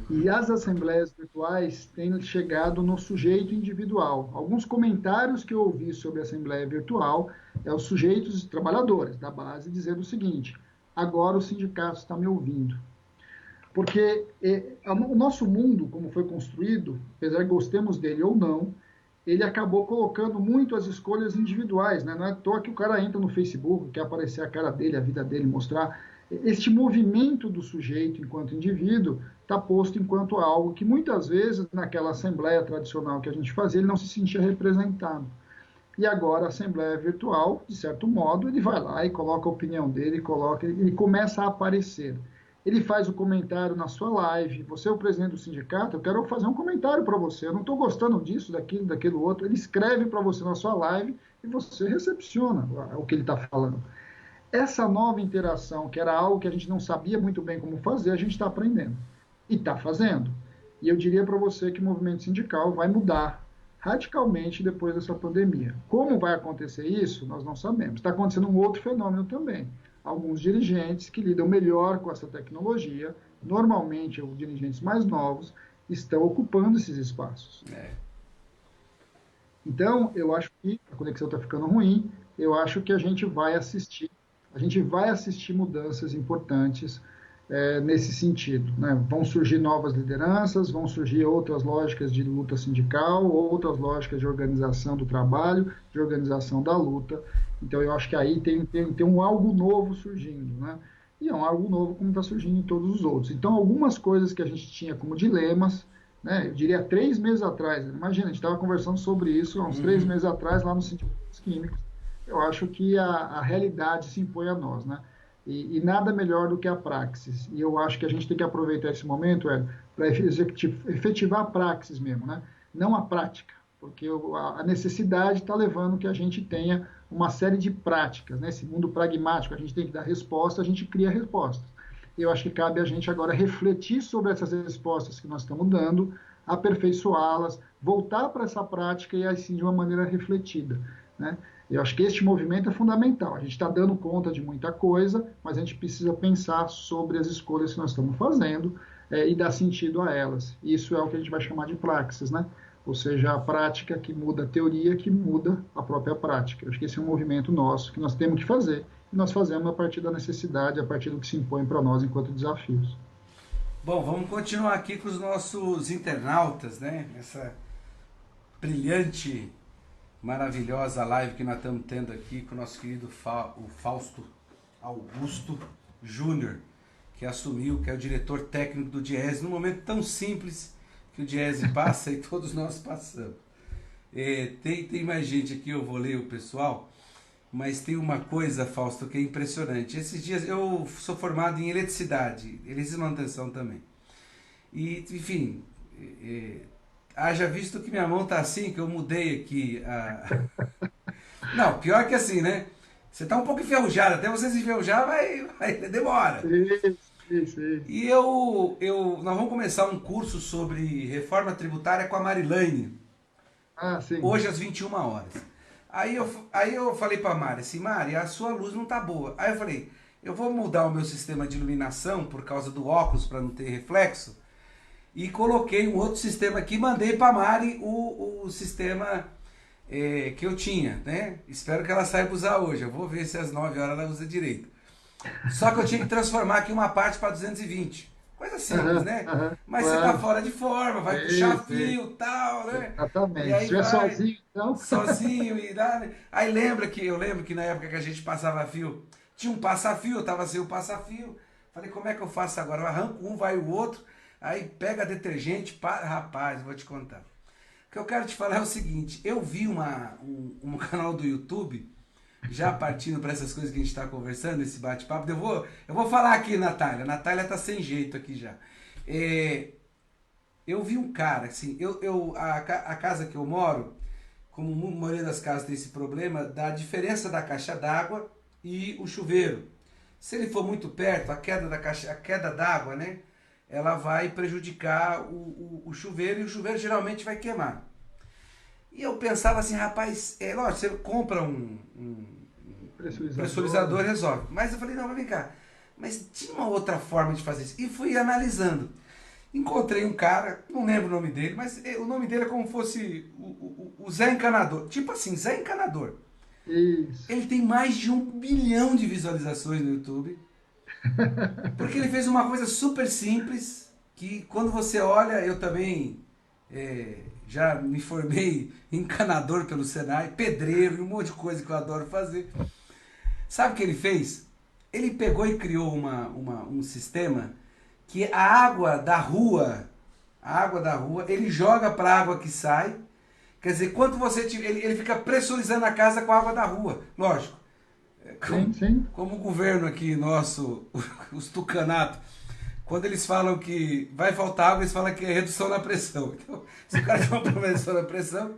E as assembleias virtuais têm chegado no sujeito individual. Alguns comentários que eu ouvi sobre a assembleia virtual é os sujeitos trabalhadores da base dizendo o seguinte: agora o sindicato está me ouvindo. Porque o nosso mundo, como foi construído, apesar que gostemos dele ou não, ele acabou colocando muito as escolhas individuais, né? Não é à toa que o cara entra no Facebook, quer aparecer a cara dele, a vida dele, mostrar. Este movimento do sujeito enquanto indivíduo está posto enquanto algo que muitas vezes, naquela assembleia tradicional que a gente fazia, ele não se sentia representado. E agora a assembleia virtual, de certo modo, ele vai lá e coloca a opinião dele, ele começa a aparecer. Ele faz o comentário na sua live. Você é o presidente do sindicato, eu quero fazer um comentário para você. Eu não estou gostando disso, daquilo outro. Ele escreve para você na sua live e você recepciona o que ele está falando. Essa nova interação, que era algo que a gente não sabia muito bem como fazer, a gente está aprendendo. E está fazendo. E eu diria para você que o movimento sindical vai mudar radicalmente depois dessa pandemia. Como vai acontecer isso, nós não sabemos. Está acontecendo um outro fenômeno também. Alguns dirigentes que lidam melhor com essa tecnologia, normalmente os dirigentes mais novos, estão ocupando esses espaços. Então, eu acho que a conexão está ficando ruim, eu acho que a gente vai assistir mudanças importantes nesse sentido. Né? Vão surgir novas lideranças, vão surgir outras lógicas de luta sindical, outras lógicas de organização do trabalho, de organização da luta. Então, eu acho que aí tem um algo novo surgindo. Né? E é um algo novo como está surgindo em todos os outros. Então, algumas coisas que a gente tinha como dilemas, né? Eu diria 3 meses atrás, imagina, a gente estava conversando sobre isso há uns 3 meses atrás, lá no Sindicatos Químicos. Eu acho que a realidade se impõe a nós, né? E nada melhor do que a praxis. E eu acho que a gente tem que aproveitar esse momento, para efetivar a praxis mesmo, né? Não a prática, porque a necessidade está levando que a gente tenha uma série de práticas, né? Esse mundo pragmático, a gente tem que dar resposta, a gente cria respostas. Eu acho que cabe a gente agora refletir sobre essas respostas que nós estamos dando, aperfeiçoá-las, voltar para essa prática e assim de uma maneira refletida, né? Eu acho que este movimento é fundamental. A gente está dando conta de muita coisa, mas a gente precisa pensar sobre as escolhas que nós estamos fazendo e dar sentido a elas. Isso é o que a gente vai chamar de praxis, né? Ou seja, a prática que muda a teoria, que muda a própria prática. Eu acho que esse é um movimento nosso que nós temos que fazer, e nós fazemos a partir da necessidade, a partir do que se impõe para nós enquanto desafios. Bom, vamos continuar aqui com os nossos internautas, né? Essa brilhante, maravilhosa live que nós estamos tendo aqui com o nosso querido o Fausto Augusto Júnior, que assumiu, que é o diretor técnico do Diese, num momento tão simples que o Diese passa e todos nós passamos. Tem mais gente aqui, eu vou ler o pessoal, mas tem uma coisa, Fausto, que é impressionante. Esses dias eu sou formado em eletricidade e manutenção também. E, enfim, haja visto que minha mão tá assim, que eu mudei aqui. Não, pior que assim, né? Você tá um pouco enferrujado, até você se enferrujar demora. Sim. E nós vamos começar um curso sobre reforma tributária com a Marilane. Sim. Hoje às 21 horas. Aí eu falei pra Mari assim, Mari, a sua luz não tá boa. Aí eu falei, eu vou mudar o meu sistema de iluminação por causa do óculos para não ter reflexo. E coloquei um outro sistema aqui, mandei pra Mari o sistema que eu tinha, né? Espero que ela saiba usar hoje. Eu vou ver se às 9 horas ela usa direito. Só que eu tinha que transformar aqui uma parte para 220. Coisa simples, né? Mas claro, você tá fora de forma, vai puxar fio e tal, né? Exatamente. E aí se vai sozinho, então. Sozinho e dá, né? Aí eu lembro que na época que a gente passava fio, tinha um passa-fio, eu tava sem o passa-fio. Falei, como é que eu faço agora? Eu arranco um, vai o outro, aí pega detergente, rapaz, vou te contar. que eu quero te falar é o seguinte, eu vi um canal do YouTube, já partindo para essas coisas que a gente está conversando, esse bate-papo, eu vou falar aqui, Natália. Natália tá sem jeito aqui já. É, eu vi um cara, assim, a casa que eu moro, como a maioria das casas tem esse problema, da diferença da caixa d'água e o chuveiro. Se ele for muito perto, a queda d'água, né? Ela vai prejudicar o chuveiro e o chuveiro geralmente vai queimar. E eu pensava assim, rapaz, lógico, você compra um pressurizador, resolve. Mas eu falei, não, mas vem cá. Mas tinha uma outra forma de fazer isso. E fui analisando. Encontrei um cara, não lembro o nome dele, mas o nome dele é como fosse o Zé Encanador. Tipo assim, Zé Encanador. Isso. Ele tem mais de 1 bilhão de visualizações no YouTube. Porque ele fez uma coisa super simples, que quando você olha, eu também já me formei encanador pelo Senai, pedreiro e um monte de coisa que eu adoro fazer. Sabe o que ele fez? Ele pegou e criou um sistema que a água da rua, ele joga para a água que sai. Quer dizer, quando você ele fica pressurizando a casa com a água da rua. Lógico. Sim, sim. Como o governo aqui nosso, os tucanatos, quando eles falam que vai faltar água, eles falam que é redução na pressão. Então, se o cara tem uma redução na pressão,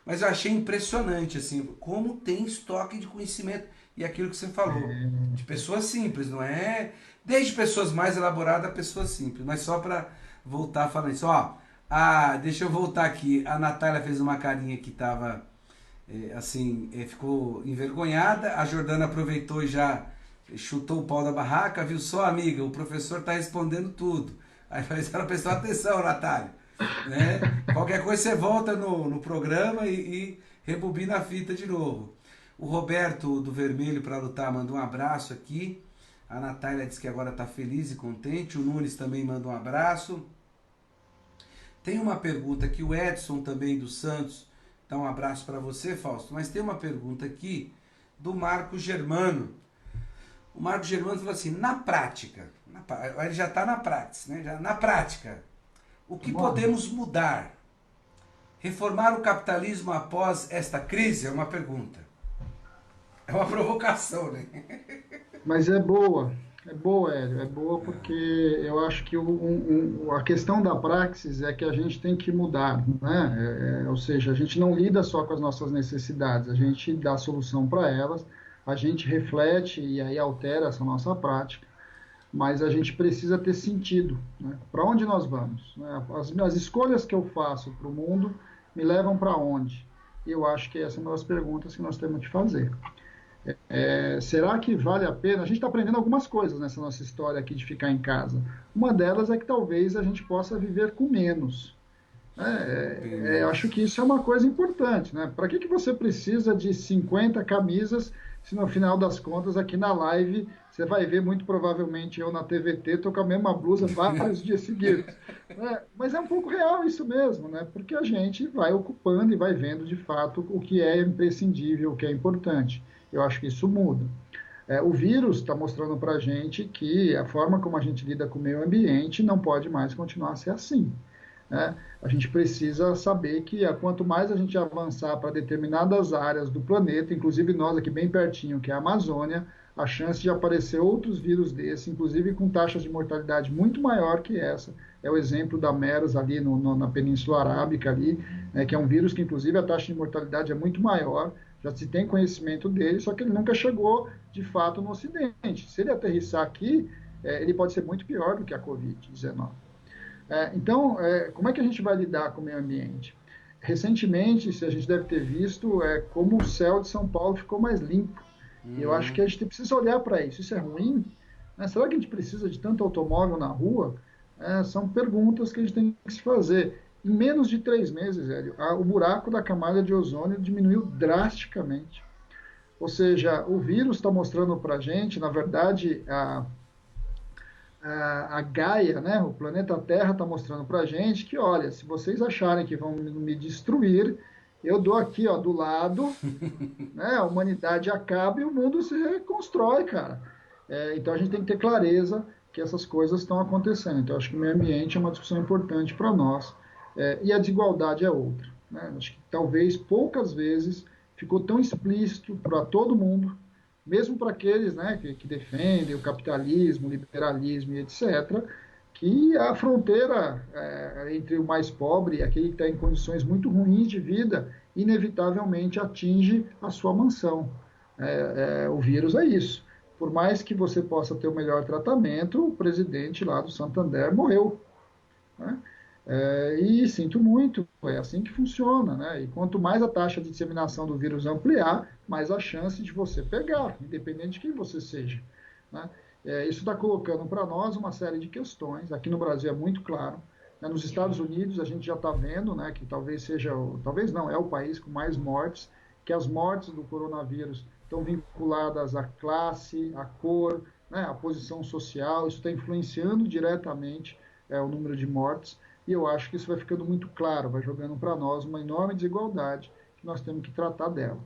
mas eu achei impressionante, assim, como tem estoque de conhecimento. E aquilo que você falou, de pessoas simples, não é? Desde pessoas mais elaboradas a pessoas simples. Mas só para voltar falando isso, ó. Deixa eu voltar aqui. A Natália fez uma carinha que estava, ficou envergonhada. A Jordana aproveitou e já chutou o pau da barraca. Viu só, amiga, o professor está respondendo tudo. Aí faz ela prestar atenção, Natália. Né? Qualquer coisa você volta no programa e rebobina a fita de novo. O Roberto do Vermelho para Lutar mandou um abraço aqui. A Natália disse que agora está feliz e contente. O Nunes também manda um abraço. Tem uma pergunta aqui, o Edson também do Santos dá um abraço para você, Fausto. Mas tem uma pergunta aqui do Marco Germano. O Marco Germano falou assim, na prática, ele já está na prática, né? Na prática, o que podemos mudar? Reformar o capitalismo após esta crise? É uma pergunta. É uma provocação, né? Mas é boa, Hélio, é boa porque eu acho que a questão da praxis é que a gente tem que mudar, né? Ou seja, a gente não lida só com as nossas necessidades, a gente dá solução para elas, a gente reflete e aí altera essa nossa prática, mas a gente precisa ter sentido, né? Para onde nós vamos? Né? As escolhas que eu faço para o mundo me levam para onde? E eu acho que essa é uma das perguntas que nós temos que fazer. Será que vale a pena? A gente está aprendendo algumas coisas nessa nossa história aqui de ficar em casa. Uma delas é que talvez a gente possa viver com menos. Eu acho que isso é uma coisa importante, né? Para que você precisa de 50 camisas se no final das contas aqui na live você vai ver muito provavelmente eu na TVT tô com a mesma blusa vários dias seguidos. Mas é um pouco real isso mesmo, né? Porque a gente vai ocupando e vai vendo de fato o que é imprescindível, o que é importante. Eu acho que isso muda. O vírus está mostrando para a gente que a forma como a gente lida com o meio ambiente não pode mais continuar a ser assim. Né? A gente precisa saber que quanto mais a gente avançar para determinadas áreas do planeta, inclusive nós aqui bem pertinho, que é a Amazônia, a chance de aparecer outros vírus desses, inclusive com taxas de mortalidade muito maior que essa. É o exemplo da MERS ali na Península Arábica, ali, né, que é um vírus que inclusive a taxa de mortalidade é muito maior, já se tem conhecimento dele, só que ele nunca chegou de fato no Ocidente. Se ele aterrissar aqui, ele pode ser muito pior do que a Covid-19. Então, como é que a gente vai lidar com o meio ambiente? Recentemente, se a gente deve ter visto, como o céu de São Paulo ficou mais limpo. E eu acho que a gente precisa olhar para isso. Isso é ruim? Será que a gente precisa de tanto automóvel na rua? São perguntas que a gente tem que se fazer. Em menos de 3 meses, Hélio, o buraco da camada de ozônio diminuiu drasticamente. Ou seja, o vírus está mostrando para a gente, na verdade, a Gaia, né, o planeta Terra está mostrando para a gente que, olha, se vocês acharem que vão me destruir, eu dou aqui, ó, do lado, né, a humanidade acaba e o mundo se reconstrói, cara. Então a gente tem que ter clareza que essas coisas estão acontecendo. Então acho que o meio ambiente é uma discussão importante para nós. E a desigualdade é outra. Né? Acho que talvez poucas vezes ficou tão explícito para todo mundo, mesmo para aqueles, né, que defendem o capitalismo, o liberalismo e etc., que a fronteira entre o mais pobre e aquele que está em condições muito ruins de vida, inevitavelmente atinge a sua mansão. O vírus é isso. Por mais que você possa ter o melhor tratamento, o presidente lá do Santander morreu. Né? E sinto muito, é assim que funciona, né? E quanto mais a taxa de disseminação do vírus ampliar, mais a chance de você pegar, independente de quem você seja. Né? Isso está colocando para nós uma série de questões. Aqui no Brasil é muito claro. Né? Nos Estados Unidos a gente já está vendo, né, que talvez seja, talvez não, é o país com mais mortes, que as mortes do coronavírus estão vinculadas à classe, à cor, né, à posição social. Isso está influenciando diretamente o número de mortes. E eu acho que isso vai ficando muito claro, vai jogando para nós uma enorme desigualdade que nós temos que tratar dela.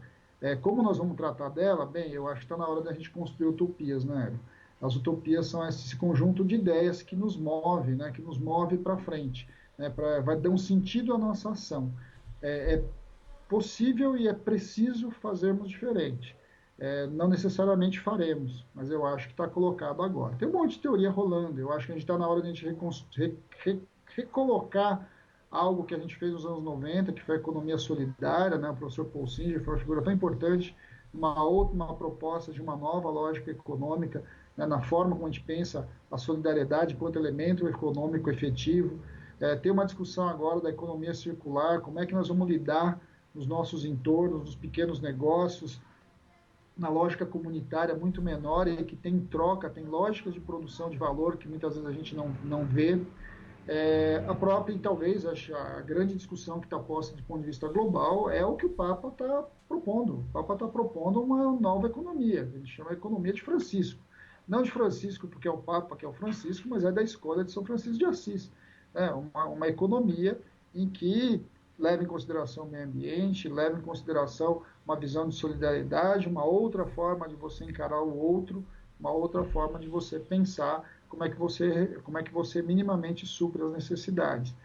Como nós vamos tratar dela? Bem, eu acho que está na hora da gente construir utopias, né, Hélio? As utopias são esse conjunto de ideias que nos move, né, que nos move para frente, né, vai dar um sentido à nossa ação. É possível e é preciso fazermos diferente. Não necessariamente faremos, mas eu acho que está colocado agora. Tem um monte de teoria rolando, eu acho que a gente está na hora de a gente recolocar algo que a gente fez nos anos 90, que foi a economia solidária, né? O professor Paul Singer foi uma figura tão importante, uma proposta de uma nova lógica econômica, né? Na forma como a gente pensa a solidariedade quanto elemento econômico efetivo. Tem uma discussão agora da economia circular, como é que nós vamos lidar nos nossos entornos, nos pequenos negócios, na lógica comunitária muito menor e que tem troca, tem lógicas de produção de valor que muitas vezes a gente não vê. A própria, e talvez, a grande discussão que está posta do ponto de vista global é o que o Papa está propondo. O Papa está propondo uma nova economia, ele chama a economia de Francisco. Não de Francisco porque é o Papa que é o Francisco, mas é da escola de São Francisco de Assis. Uma economia em que leva em consideração o meio ambiente, leva em consideração uma visão de solidariedade, uma outra forma de você encarar o outro, uma outra forma de você pensar como é que você minimamente supre as necessidades.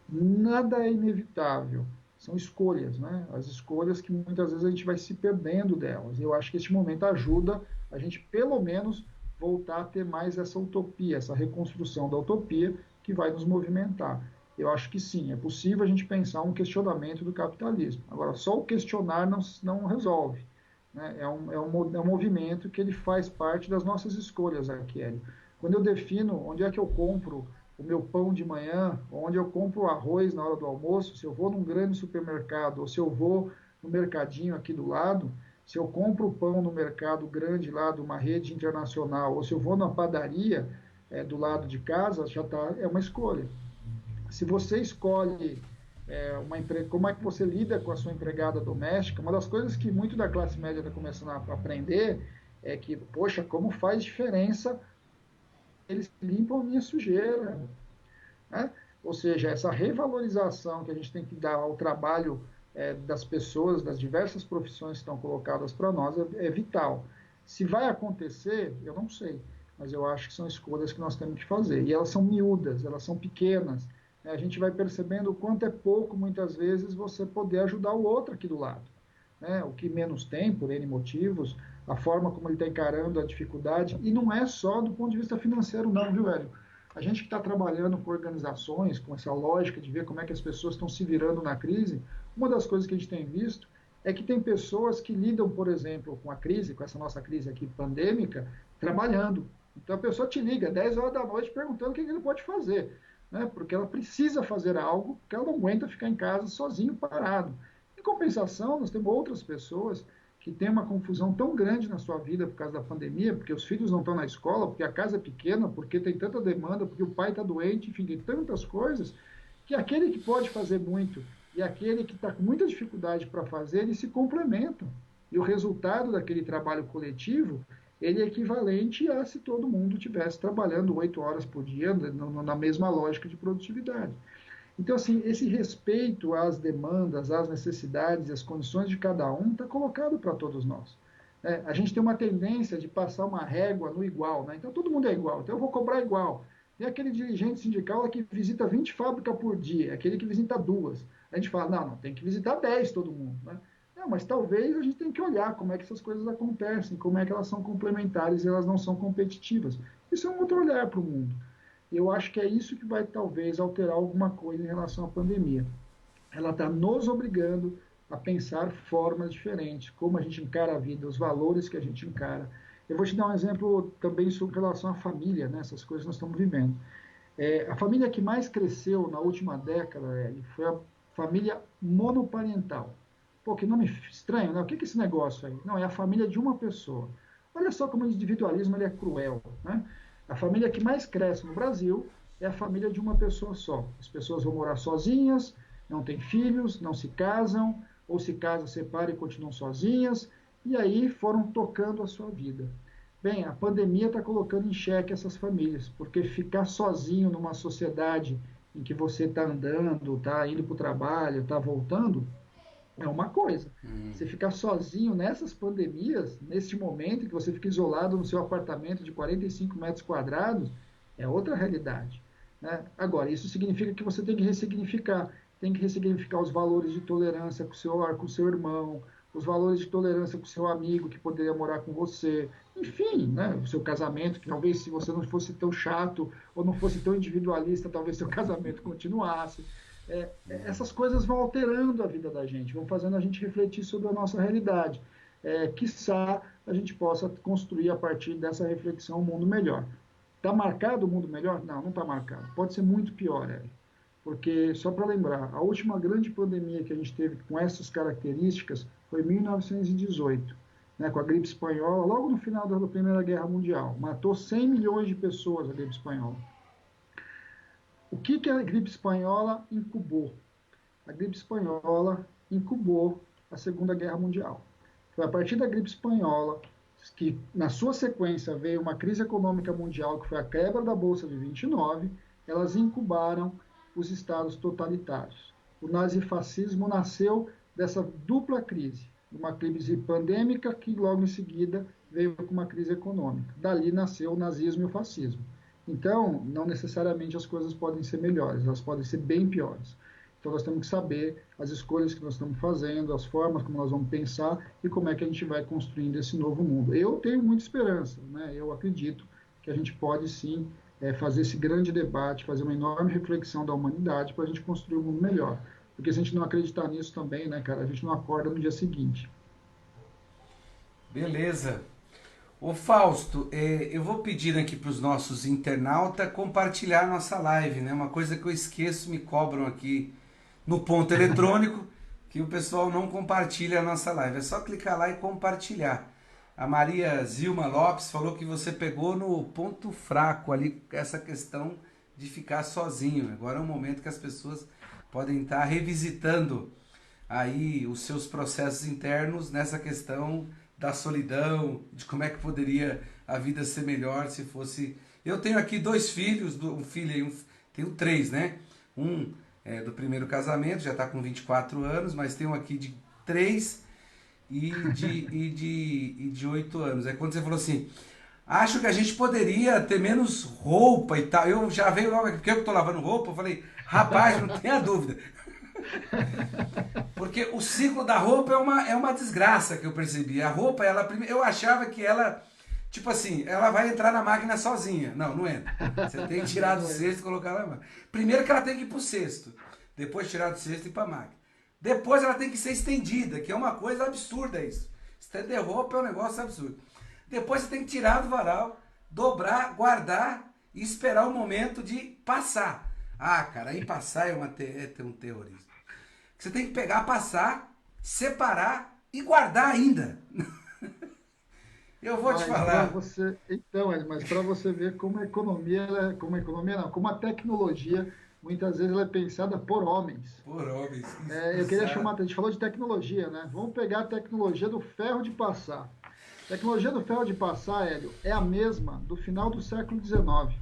Nada é inevitável, são escolhas, né? As escolhas que muitas vezes a gente vai se perdendo delas. E eu acho que este momento ajuda a gente, pelo menos, voltar a ter mais essa utopia, essa reconstrução da utopia que vai nos movimentar. Eu acho que sim, é possível a gente pensar um questionamento do capitalismo. Agora, só o questionar não resolve. Né? É um movimento que ele faz parte das nossas escolhas aqui, Hélio. Quando eu defino onde é que eu compro o meu pão de manhã, onde eu compro o arroz na hora do almoço, se eu vou num grande supermercado ou se eu vou no mercadinho aqui do lado, se eu compro o pão no mercado grande lá de uma rede internacional ou se eu vou na padaria do lado de casa, é uma escolha. Se você escolhe como é que você lida com a sua empregada doméstica, uma das coisas que muito da classe média está começando a aprender é que, poxa, como faz diferença eles limpam a minha sujeira. Né? Ou seja, essa revalorização que a gente tem que dar ao trabalho das pessoas, das diversas profissões que estão colocadas para nós, é vital. Se vai acontecer, eu não sei, mas eu acho que são escolhas que nós temos que fazer. E elas são miúdas, elas são pequenas. A gente vai percebendo o quanto é pouco, muitas vezes, você poder ajudar o outro aqui do lado. O que menos tem, por N motivos, a forma como ele está encarando a dificuldade, e não é só do ponto de vista financeiro não, viu, Hélio? A gente que está trabalhando com organizações, com essa lógica de ver como é que as pessoas estão se virando na crise, uma das coisas que a gente tem visto é que tem pessoas que lidam, por exemplo, com a crise, com essa nossa crise aqui pandêmica, trabalhando. Então a pessoa te liga 10 horas da noite perguntando o que ele pode fazer, né? Porque ela precisa fazer algo, porque ela não aguenta ficar em casa sozinho, parado. Em compensação, nós temos outras pessoas que têm uma confusão tão grande na sua vida por causa da pandemia, porque os filhos não estão na escola, porque a casa é pequena, porque tem tanta demanda, porque o pai está doente, enfim, tem tantas coisas, que aquele que pode fazer muito e aquele que está com muita dificuldade para fazer, eles se complementam. E o resultado daquele trabalho coletivo, ele é equivalente a se todo mundo estivesse trabalhando 8 horas por dia, na mesma lógica de produtividade. Então, assim, esse respeito às demandas, às necessidades, às condições de cada um está colocado para todos nós. A gente tem uma tendência de passar uma régua no igual, né? Então todo mundo é igual, então eu vou cobrar igual. Tem aquele dirigente sindical que visita 20 fábricas por dia, aquele que visita duas. A gente fala, não, tem que visitar 10 todo mundo, né? Não, mas talvez a gente tenha que olhar como é que essas coisas acontecem, como é que elas são complementares e elas não são competitivas. Isso é um outro olhar para o mundo. E eu acho que é isso que vai talvez alterar alguma coisa em relação à pandemia. Ela está nos obrigando a pensar formas diferentes, como a gente encara a vida, os valores que a gente encara. Eu vou te dar um exemplo também sobre relação à família, né? Essas coisas que nós estamos vivendo. A família que mais cresceu na última década foi a família monoparental. Pô, que nome estranho, né? O que é esse negócio aí? Não, é a família de uma pessoa. Olha só como o individualismo ele é cruel, né? A família que mais cresce no Brasil é a família de uma pessoa só. As pessoas vão morar sozinhas, não têm filhos, não se casam, ou se casam, separam e continuam sozinhas, e aí foram tocando a sua vida. Bem, a pandemia está colocando em xeque essas famílias, porque ficar sozinho numa sociedade em que você está andando, está indo para o trabalho, está voltando, é uma coisa. Você ficar sozinho nessas pandemias, nesse momento em que você fica isolado no seu apartamento de 45 metros quadrados, é outra realidade. Né? Agora, isso significa que você tem que ressignificar os valores de tolerância com o seu irmão, os valores de tolerância com o seu amigo que poderia morar com você, enfim, né? O seu casamento, que talvez se você não fosse tão chato ou não fosse tão individualista, talvez seu casamento continuasse. Essas coisas vão alterando a vida da gente, vão fazendo a gente refletir sobre a nossa realidade. Quiçá a gente possa construir a partir dessa reflexão um mundo melhor. Está marcado o mundo melhor? Não, não está marcado. Pode ser muito pior, porque, só para lembrar, a última grande pandemia que a gente teve com essas características foi em 1918, né, com a gripe espanhola, logo no final da Primeira Guerra Mundial. Matou 100 milhões de pessoas a gripe espanhola. O que a gripe espanhola incubou? A gripe espanhola incubou a Segunda Guerra Mundial. Foi a partir da gripe espanhola que, na sua sequência, veio uma crise econômica mundial, que foi a quebra da Bolsa de 29, elas incubaram os estados totalitários. O nazifascismo nasceu dessa dupla crise, uma crise pandêmica que logo em seguida veio com uma crise econômica. Dali nasceu o nazismo e o fascismo. Então, não necessariamente as coisas podem ser melhores, elas podem ser bem piores. Então, nós temos que saber as escolhas que nós estamos fazendo, as formas como nós vamos pensar e como é que a gente vai construindo esse novo mundo. Eu tenho muita esperança, né? Eu acredito que a gente pode sim fazer esse grande debate, fazer uma enorme reflexão da humanidade para a gente construir um mundo melhor. Porque se a gente não acreditar nisso também, né, cara, a gente não acorda no dia seguinte. Beleza. Ô Fausto, eu vou pedir aqui para os nossos internautas compartilhar nossa live, né? Uma coisa que eu esqueço, me cobram aqui no ponto eletrônico, que o pessoal não compartilha a nossa live. É só clicar lá e compartilhar. A Maria Zilma Lopes falou que você pegou no ponto fraco ali, essa questão de ficar sozinho. Agora é um momento que as pessoas podem estar revisitando aí os seus processos internos nessa questão da solidão, de como é que poderia a vida ser melhor se fosse... Eu tenho aqui 2 filhos, um filho e tenho 3, né? Um do primeiro casamento, já está com 24 anos, mas tenho aqui de 3 e de 8 anos. É quando você falou assim, acho que a gente poderia ter menos roupa e tal. Eu já veio logo aqui, porque eu estou lavando roupa, eu falei, rapaz, não tenha dúvida. Porque o ciclo da roupa é uma desgraça que eu percebi. A roupa, eu achava que ela, tipo assim, ela vai entrar na máquina sozinha. Não, não entra. Você tem que tirar do cesto e colocar na máquina. Primeiro que ela tem que ir pro cesto. Depois tirar do cesto e ir pra máquina. Depois ela tem que ser estendida, que é uma coisa absurda isso. Estender roupa é um negócio absurdo. Depois você tem que tirar do varal, dobrar, guardar e esperar o momento de passar. Ah, cara, aí passar é um terrorismo. Você tem que pegar, passar, separar e guardar ainda. Eu vou te falar. Então, mas para você ver como a economia, como a tecnologia, muitas vezes ela é pensada por homens. Por homens. Eu queria chamar, a gente falou de tecnologia, né? Vamos pegar a tecnologia do ferro de passar. A tecnologia do ferro de passar, Hélio, é a mesma do final do século XIX.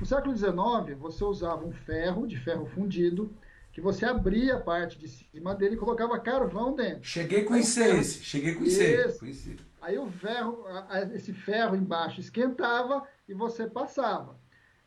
No século XIX, você usava um ferro, de ferro fundido, que você abria a parte de cima dele e colocava carvão dentro. Cheguei com esse. Aí esse ferro embaixo esquentava e você passava.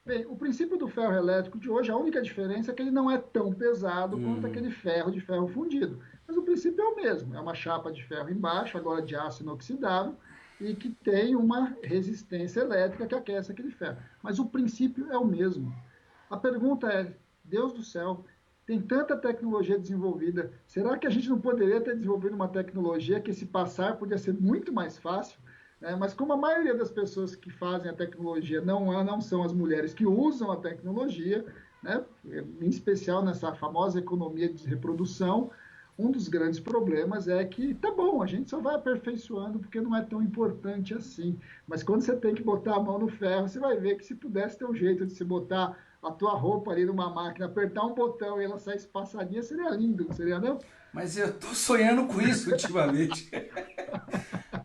Bem, o princípio do ferro elétrico de hoje, a única diferença é que ele não é tão pesado quanto Uhum. aquele ferro de ferro fundido. Mas o princípio é o mesmo, é uma chapa de ferro embaixo, agora de aço inoxidável, e que tem uma resistência elétrica que aquece aquele ferro. Mas o princípio é o mesmo. A pergunta é, Deus do céu, tem tanta tecnologia desenvolvida, será que a gente não poderia ter desenvolvido uma tecnologia que se passar podia ser muito mais fácil? Mas como a maioria das pessoas que fazem a tecnologia não são as mulheres que usam a tecnologia, né, em especial nessa famosa economia de reprodução, um dos grandes problemas é que, tá bom, a gente só vai aperfeiçoando porque não é tão importante assim. Mas quando você tem que botar a mão no ferro, você vai ver que se pudesse ter um jeito de se botar a tua roupa ali numa máquina, apertar um botão e ela sair espaçadinha, seria lindo, não seria não? Mas eu tô sonhando com isso ultimamente.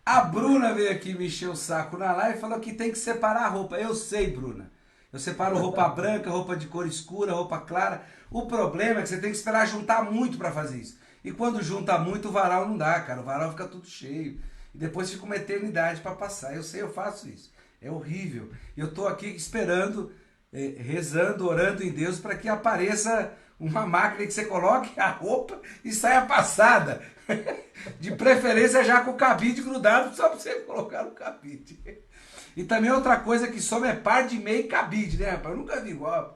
A Bruna veio aqui me encher o saco na live e falou que tem que separar a roupa. Eu sei, Bruna. Eu separo roupa branca, roupa de cor escura, roupa clara. O problema é que você tem que esperar juntar muito para fazer isso. E quando junta muito, o varal não dá, cara. O varal fica tudo cheio. E depois fica uma eternidade para passar. Eu sei, eu faço isso. É horrível. E eu tô aqui esperando, rezando, orando em Deus para que apareça uma máquina que você coloque a roupa e saia passada. De preferência já com o cabide grudado, só para você colocar no cabide. E também outra coisa que some é par de meia e cabide, né, rapaz? Eu nunca vi igual.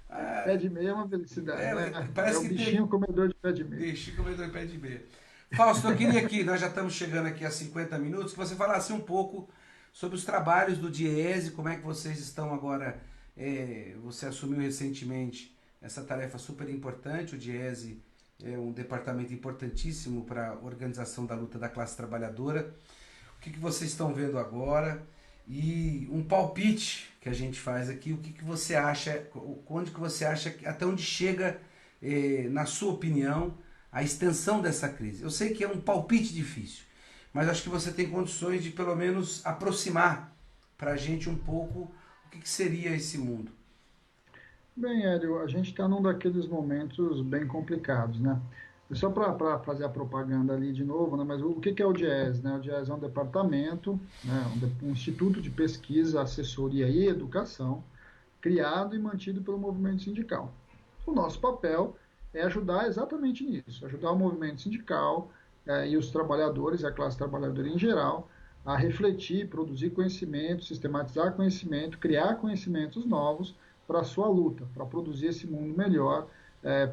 Ah, Pé de meia é uma felicidade, né? É parece o que bichinho tem. comedor de pé de meia. Deixa que eu dou pé de meia. Fausto, eu queria que, nós já estamos chegando aqui a 50 minutos, que você falasse um pouco sobre os trabalhos do Diese, como é que vocês estão agora. Você assumiu recentemente essa tarefa super importante, o Diese é um departamento importantíssimo para a organização da luta da classe trabalhadora. O que vocês estão vendo agora? E um palpite que a gente faz aqui, o que você acha, onde que você acha, até onde chega, na sua opinião, a extensão dessa crise? Eu sei que é um palpite difícil, mas acho que você tem condições de pelo menos aproximar para a gente um pouco o que seria esse mundo. Bem, Hélio, a gente está num daqueles momentos bem complicados, né? E só para fazer a propaganda ali de novo, né? Mas o que é o DIES, né? O DIES é um departamento, né? Um instituto de pesquisa, assessoria e educação, criado e mantido pelo movimento sindical. O nosso papel é ajudar exatamente nisso, ajudar o movimento sindical e os trabalhadores, a classe trabalhadora em geral, a refletir, produzir conhecimento, sistematizar conhecimento, criar conhecimentos novos para a sua luta, para produzir esse mundo melhor,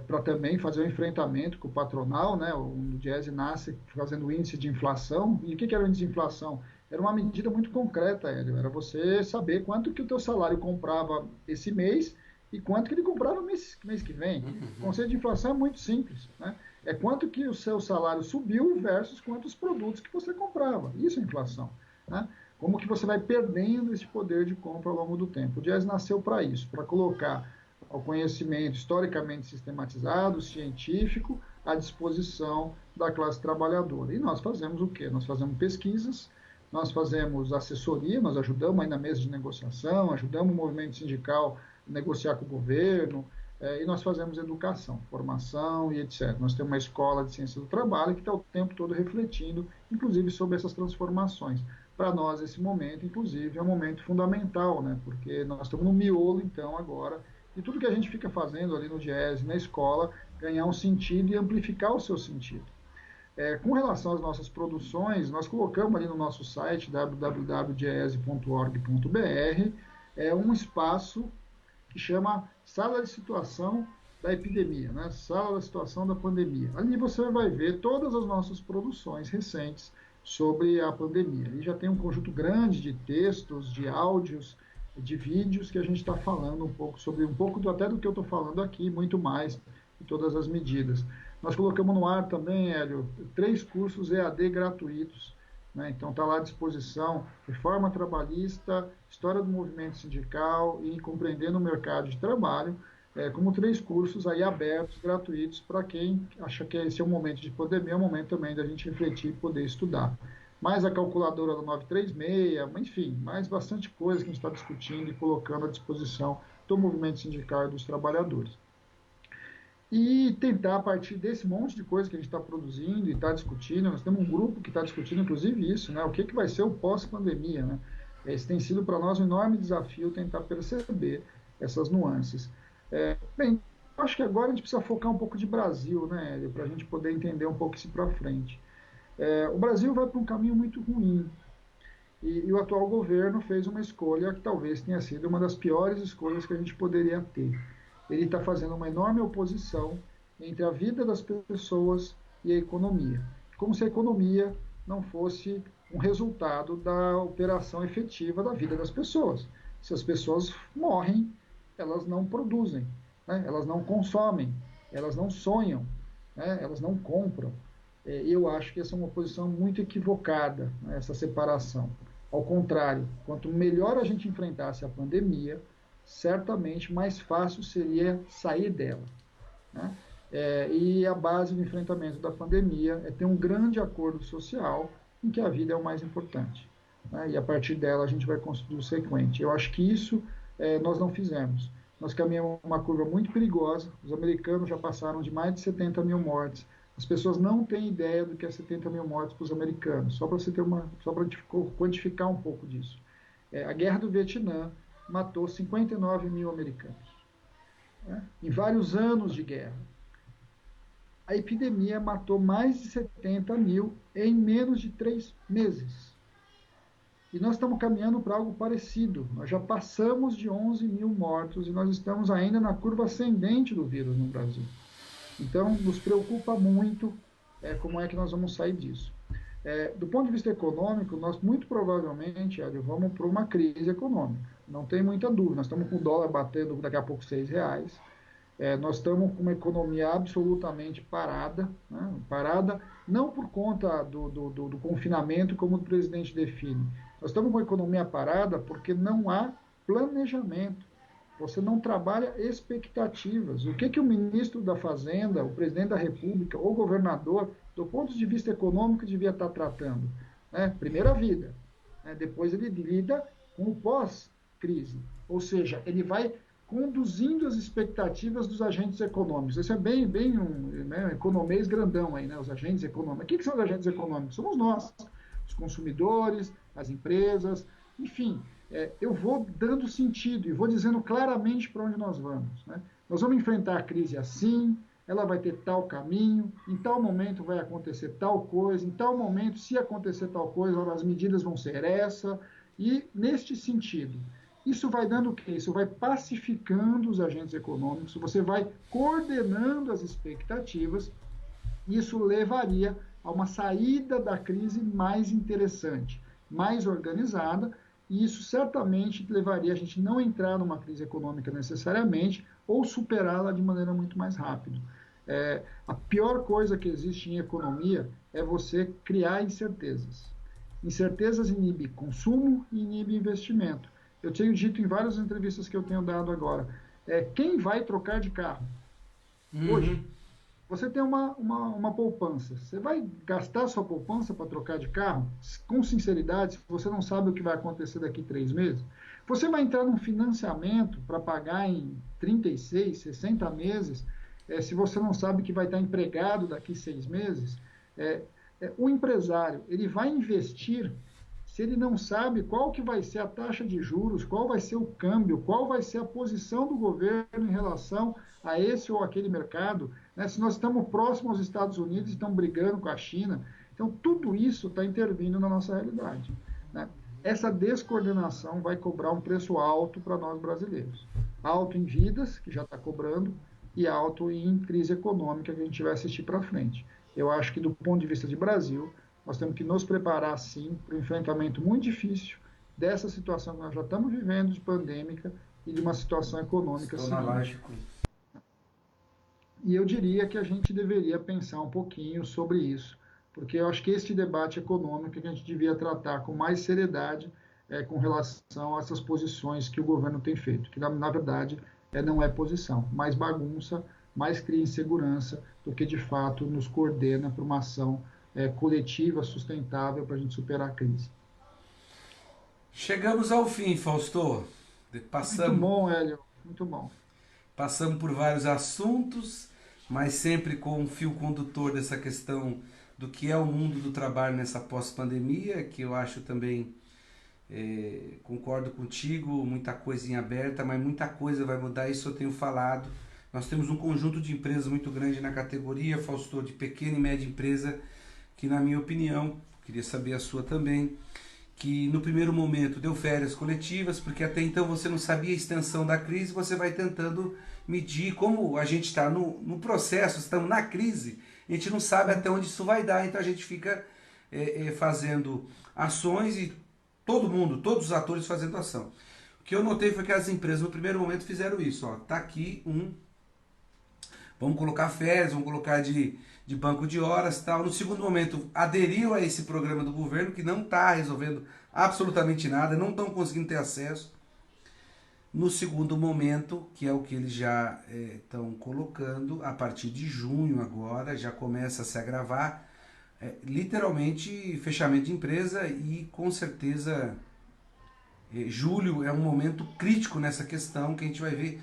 para também fazer o enfrentamento com o patronal, né? O Diese nasce fazendo o índice de inflação. E o que era o índice de inflação? Era uma medida muito concreta, Hélio. Era você saber quanto que o teu salário comprava esse mês e quanto que ele comprava no mês que vem. O conceito de inflação é muito simples, né? É quanto que o seu salário subiu versus quantos produtos que você comprava. Isso é inflação, né? Como que você vai perdendo esse poder de compra ao longo do tempo. O Diese nasceu para isso, para colocar o conhecimento historicamente sistematizado, científico, à disposição da classe trabalhadora. E nós fazemos o quê? Nós fazemos pesquisas, nós fazemos assessoria, nós ajudamos aí na mesa de negociação, ajudamos o movimento sindical a negociar com o governo, e nós fazemos educação, formação e etc. Nós temos uma escola de ciência do trabalho que está o tempo todo refletindo, inclusive, sobre essas transformações. Para nós, esse momento, inclusive, é um momento fundamental, né? Porque nós estamos no miolo, então, agora, e tudo que a gente fica fazendo ali no Diese, na escola, ganhar um sentido e amplificar o seu sentido. Com relação às nossas produções, nós colocamos ali no nosso site, www.diese.org.br, um espaço que chama Sala de Situação da Epidemia, né? Sala da Situação da Pandemia. Ali você vai ver todas as nossas produções recentes sobre a pandemia. Ali já tem um conjunto grande de textos, de áudios, de vídeos que a gente está falando um pouco sobre, até do que eu estou falando aqui, muito mais, de todas as medidas. Nós colocamos no ar também, Hélio, 3 cursos EAD gratuitos, né? Então está lá à disposição, reforma trabalhista, história do movimento sindical e compreendendo o mercado de trabalho, como 3 cursos aí abertos, gratuitos, para quem acha que esse é um momento de pandemia, é um momento também da gente refletir e poder estudar. Mais a calculadora do 936, enfim, mais bastante coisa que a gente está discutindo e colocando à disposição do movimento sindical e dos trabalhadores. E tentar, a partir desse monte de coisa que a gente está produzindo e está discutindo, nós temos um grupo que está discutindo, inclusive, isso, né? O que vai ser o pós-pandemia, né? Esse tem sido para nós um enorme desafio tentar perceber essas nuances. Bem, acho que agora a gente precisa focar um pouco de Brasil, né, Hélio, para a gente poder entender um pouco isso para frente. O Brasil vai para um caminho muito ruim e o atual governo fez uma escolha que talvez tenha sido uma das piores escolhas que a gente poderia ter. Ele está fazendo uma enorme oposição entre a vida das pessoas e a economia, como se a economia não fosse um resultado da operação efetiva da vida das pessoas. Se as pessoas morrem, elas não produzem, né? Elas não consomem, elas não sonham, né? Elas não compram. Eu acho que essa é uma posição muito equivocada, né, essa separação. Ao contrário, quanto melhor a gente enfrentasse a pandemia, certamente mais fácil seria sair dela, né? E a base do enfrentamento da pandemia é ter um grande acordo social em que a vida é o mais importante, né? E a partir dela a gente vai construir o sequente. Eu acho que isso nós não fizemos. Nós caminhamos uma curva muito perigosa, os americanos já passaram de mais de 70 mil mortes. As pessoas não têm ideia do que é 70 mil mortes para os americanos, só para você ter só para quantificar um pouco disso. A guerra do Vietnã matou 59 mil americanos, né? Em vários anos de guerra. A epidemia matou mais de 70 mil em menos de 3 meses. E nós estamos caminhando para algo parecido. Nós já passamos de 11 mil mortos e nós estamos ainda na curva ascendente do vírus no Brasil. Então, nos preocupa muito como é que nós vamos sair disso. Do ponto de vista econômico, nós muito provavelmente, vamos para uma crise econômica. Não tem muita dúvida. Nós estamos com o dólar batendo daqui a pouco R$ 6. Nós estamos com uma economia absolutamente parada, né? Parada não por conta do confinamento, como o presidente define. Nós estamos com a economia parada porque não há planejamento. Você não trabalha expectativas. O que o ministro da Fazenda, o presidente da República, ou o governador, do ponto de vista econômico, devia estar tratando? Primeiro a vida, depois ele lida com o pós-crise. Ou seja, ele vai conduzindo as expectativas dos agentes econômicos. Esse é bem um economês grandão aí, né? Os agentes econômicos. O que são os agentes econômicos? Somos nós, os consumidores, as empresas, enfim. Eu vou dando sentido e vou dizendo claramente para onde nós vamos, né? Nós vamos enfrentar a crise assim, ela vai ter tal caminho, em tal momento vai acontecer tal coisa, em tal momento, se acontecer tal coisa, as medidas vão ser essa, e neste sentido. Isso vai dando o quê? Isso vai pacificando os agentes econômicos, você vai coordenando as expectativas, isso levaria a uma saída da crise mais interessante, mais organizada, e isso certamente levaria a gente não entrar numa crise econômica necessariamente, ou superá-la de maneira muito mais rápida. A pior coisa que existe em economia é você criar incertezas. Incertezas inibe consumo e inibe investimento. Eu tenho dito em várias entrevistas que eu tenho dado agora, quem vai trocar de carro? Hoje, você tem uma poupança. Você vai gastar sua poupança para trocar de carro? Com sinceridade, se você não sabe o que vai acontecer daqui 3 meses? Você vai entrar num financiamento para pagar em 36, 60 meses, se você não sabe que vai estar empregado daqui 6 meses? O empresário, ele vai investir se ele não sabe qual que vai ser a taxa de juros, qual vai ser o câmbio, qual vai ser a posição do governo em relação a esse ou aquele mercado, né? Se nós estamos próximos aos Estados Unidos e estamos brigando com a China. Então, tudo isso está intervindo na nossa realidade, né? Essa descoordenação vai cobrar um preço alto para nós brasileiros. Alto em vidas, que já está cobrando, e alto em crise econômica, que a gente vai assistir para frente. Eu acho que, do ponto de vista de Brasil, nós temos que nos preparar, sim, para o enfrentamento muito difícil dessa situação que nós já estamos vivendo, de pandêmica, e de uma situação econômica seguinte. E eu diria que a gente deveria pensar um pouquinho sobre isso, porque eu acho que este debate econômico que a gente devia tratar com mais seriedade com relação a essas posições que o governo tem feito, que na verdade não é posição, mais bagunça, mais cria insegurança do que de fato nos coordena para uma ação coletiva, sustentável, para a gente superar a crise. Chegamos ao fim, Fausto. Muito bom, Hélio, muito bom. Passamos por vários assuntos, mas sempre com um fio condutor dessa questão do que é o mundo do trabalho nessa pós-pandemia, que eu acho também Concordo contigo, muita coisa em aberta, mas muita coisa vai mudar, isso eu tenho falado. Nós temos um conjunto de empresas muito grande na categoria, Fausto, de pequena e média empresa, que na minha opinião, queria saber a sua também, que no primeiro momento deu férias coletivas, porque até então você não sabia a extensão da crise, você vai tentando medir como a gente está no processo, estamos na crise, a gente não sabe até onde isso vai dar, então a gente fica fazendo ações e todo mundo, todos os atores fazendo ação. O que eu notei foi que as empresas no primeiro momento fizeram isso, ó, tá aqui vamos colocar férias, vamos colocar de banco de horas, tal. No segundo momento aderiu a esse programa do governo que não está resolvendo absolutamente nada, não estão conseguindo ter acesso. No segundo momento, que é o que eles já estão colocando, a partir de junho agora, já começa a se agravar, literalmente fechamento de empresa e com certeza julho é um momento crítico nessa questão, que a gente vai ver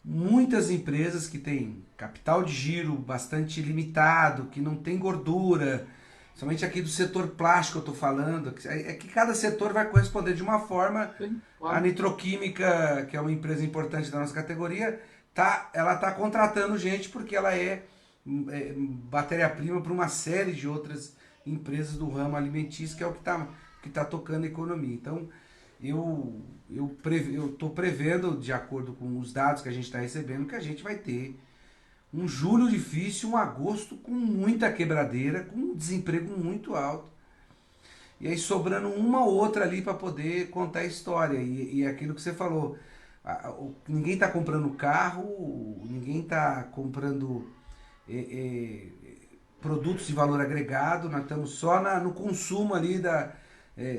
muitas empresas que têm capital de giro bastante limitado, que não tem gordura, somente aqui do setor plástico eu estou falando, é que cada setor vai corresponder de uma forma. Sim, A claro. Nitroquímica, que é uma empresa importante da nossa categoria, ela está contratando gente porque ela é matéria-prima para uma série de outras empresas do ramo alimentício, que é o que tá tocando a economia. Então, eu estou prevendo, de acordo com os dados que a gente está recebendo, que a gente vai ter um julho difícil, um agosto com muita quebradeira, com um desemprego muito alto. E aí sobrando uma ou outra ali para poder contar a história. E é aquilo que você falou, ninguém está comprando carro, ninguém está comprando produtos de valor agregado, nós estamos só no consumo ali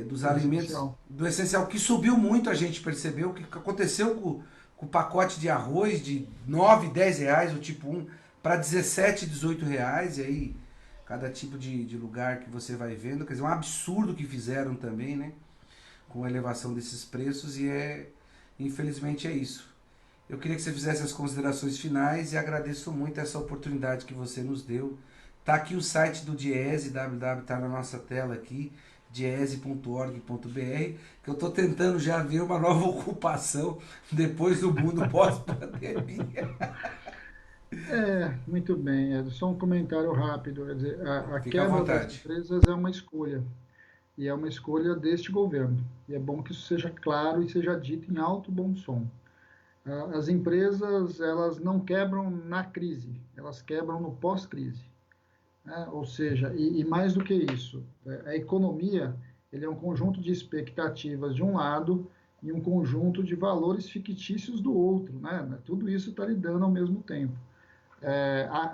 dos É alimentos, essencial. do essencial, que subiu muito, a gente percebeu, o que aconteceu com o pacote de arroz de 9 10 reais, o tipo 1, para 17 18 reais, e aí cada tipo de lugar que você vai vendo, quer dizer, um absurdo que fizeram também, né, com a elevação desses preços, infelizmente é isso. Eu queria que você fizesse as considerações finais e agradeço muito essa oportunidade que você nos deu. Tá aqui o site do Diese, www, tá na nossa tela aqui, diese.org.br, que eu estou tentando já ver uma nova ocupação depois do mundo pós-pandemia. Muito bem. Só um comentário rápido. Quer dizer, a Fica à quebra das vontade. empresas é uma escolha, e é uma escolha deste governo. E é bom que isso seja claro e seja dito em alto bom som. As empresas, elas não quebram na crise, elas quebram no pós-crise, né? Ou seja, e mais do que isso, a economia, ele é um conjunto de expectativas de um lado e um conjunto de valores fictícios do outro, né? Tudo isso está lidando ao mesmo tempo.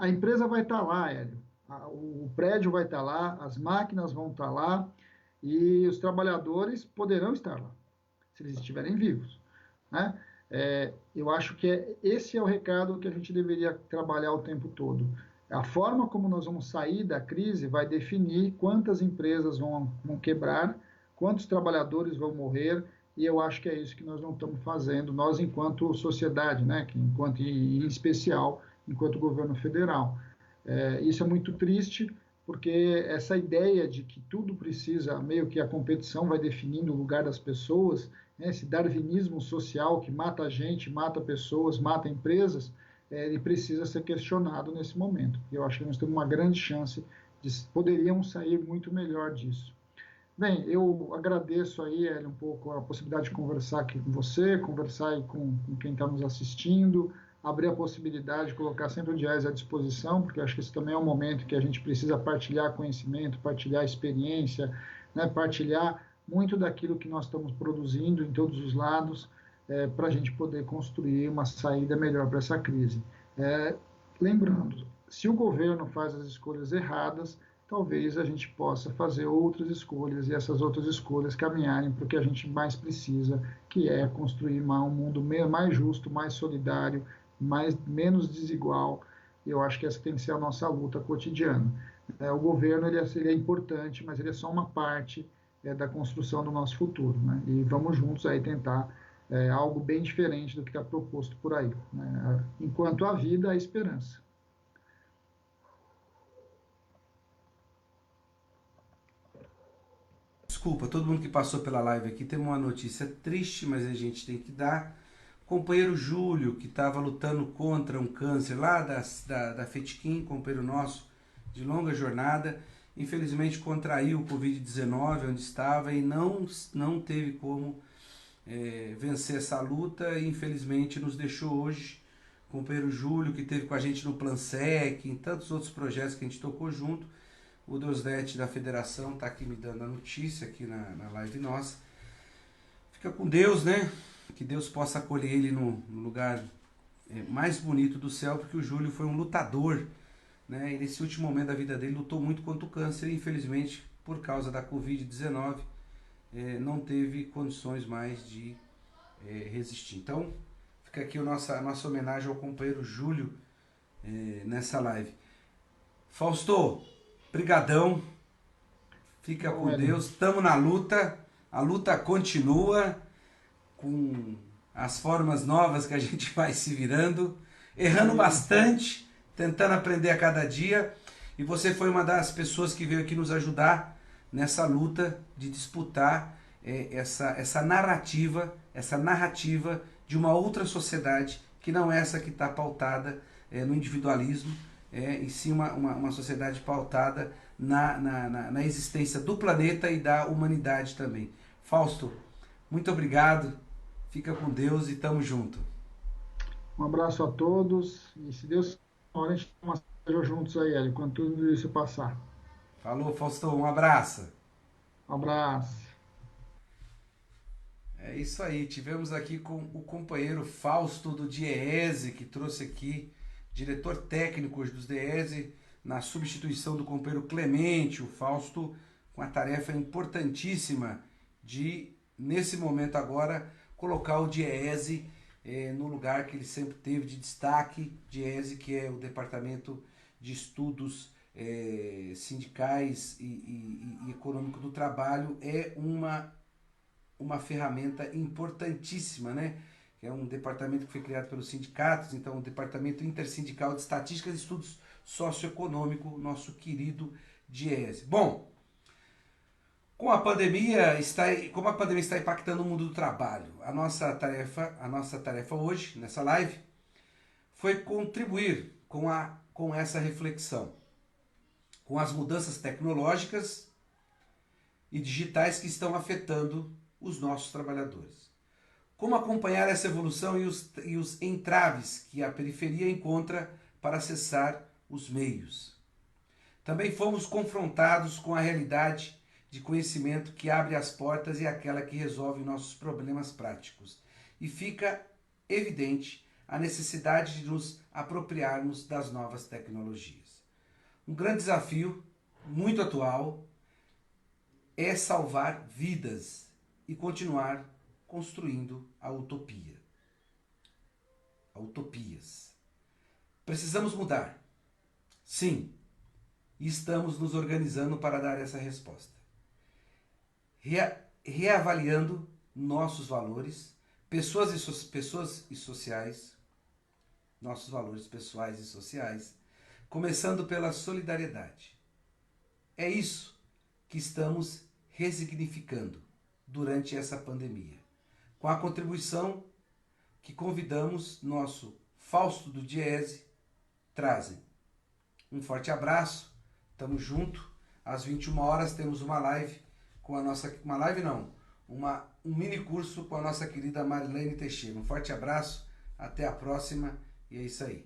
A empresa vai estar lá, Hélio, o prédio vai estar lá, as máquinas vão estar lá e os trabalhadores poderão estar lá, se eles estiverem vivos, né? Eu acho que esse é o recado que a gente deveria trabalhar o tempo todo. A forma como nós vamos sair da crise vai definir quantas empresas vão quebrar, quantos trabalhadores vão morrer, e eu acho que é isso que nós não estamos fazendo, nós enquanto sociedade, né? Enquanto, em especial, enquanto governo federal. Isso é muito triste, porque essa ideia de que tudo precisa, meio que a competição vai definindo o lugar das pessoas, né, esse darwinismo social que mata a gente, mata pessoas, mata empresas, ele precisa ser questionado nesse momento. Eu acho que nós temos uma grande chance poderíamos sair muito melhor disso. Bem, eu agradeço aí, Hélio, um pouco a possibilidade de conversar aqui com você, conversar aí com quem está nos assistindo, abrir a possibilidade de colocar sempre o Diese à disposição, porque acho que esse também é um momento que a gente precisa partilhar conhecimento, partilhar experiência, né, partilhar muito daquilo que nós estamos produzindo em todos os lados, para a gente poder construir uma saída melhor para essa crise. Lembrando, se o governo faz as escolhas erradas, talvez a gente possa fazer outras escolhas e essas outras escolhas caminharem para o que a gente mais precisa, que é construir um mundo mais justo, mais solidário, menos desigual. Eu acho que essa tem que ser a nossa luta cotidiana. O governo ele é importante, mas ele é só uma parte da construção do nosso futuro, né? E vamos juntos aí tentar algo bem diferente do que está proposto por aí, né? Enquanto há vida, há esperança. desculpa, todo mundo que passou pela live aqui, tem uma notícia triste, mas a gente tem que dar. O companheiro Júlio, que estava lutando contra um câncer lá da Fetquim, companheiro nosso de longa jornada, infelizmente contraiu o Covid-19 onde estava e não teve como vencer essa luta e infelizmente nos deixou hoje. O companheiro Júlio, que esteve com a gente no Plansec, em tantos outros projetos que a gente tocou junto. O Deusdete da Federação está aqui me dando a notícia aqui na live nossa. Fica com Deus, né? Que Deus possa acolher ele no lugar mais bonito do céu, porque o Júlio foi um lutador, né? E nesse último momento da vida dele lutou muito contra o câncer e infelizmente por causa da Covid-19 não teve condições mais de resistir. Então fica aqui a nossa homenagem ao companheiro Júlio nessa live. Fausto, brigadão, fica com Deus, estamos na luta, a luta continua com as formas novas que a gente vai se virando, errando bastante, tentando aprender a cada dia, e você foi uma das pessoas que veio aqui nos ajudar nessa luta de disputar essa narrativa de uma outra sociedade que não é essa que está pautada no individualismo, em si uma sociedade pautada na existência do planeta e da humanidade também. Fausto, muito obrigado, fica com Deus e tamo junto. Um abraço a todos e se Deus quiser, a gente esteja juntos aí, Hélio, quando tudo isso passar. Falou, Fausto, um abraço. Um abraço. É isso aí, tivemos aqui com o companheiro Fausto do DIEESE, que trouxe aqui, diretor técnico hoje dos DIEESE, na substituição do companheiro Clemente, o Fausto com a tarefa importantíssima de, nesse momento agora, colocar o DIEESE no lugar que ele sempre teve de destaque, DIEESE, que é o Departamento de Estudos Sindicais e Econômico do Trabalho, é uma ferramenta importantíssima, né? É um departamento que foi criado pelos sindicatos, então o Departamento Intersindical de Estatísticas e Estudos Socioeconômico, nosso querido DIEESE. Bom, como a pandemia está impactando o mundo do trabalho, a nossa tarefa hoje, nessa live, foi contribuir com essa reflexão, com as mudanças tecnológicas e digitais que estão afetando os nossos trabalhadores. Como acompanhar essa evolução e os entraves que a periferia encontra para acessar os meios. Também fomos confrontados com a realidade de conhecimento que abre as portas e aquela que resolve nossos problemas práticos. E fica evidente a necessidade de nos apropriarmos das novas tecnologias. Um grande desafio, muito atual, é salvar vidas e continuar construindo a utopia. Utopias. Precisamos mudar. Sim, e estamos nos organizando para dar essa resposta. Reavaliando nossos valores, pessoas e sociais, nossos valores pessoais e sociais, começando pela solidariedade. É isso que estamos resignificando durante essa pandemia, com a contribuição que convidamos nosso Fausto do DIEESE trazem. Um forte abraço, tamo junto. Às 21 horas temos uma live com a nossa... Uma live não, um mini curso com a nossa querida Marilene Teixeira. Um forte abraço, até a próxima e é isso aí.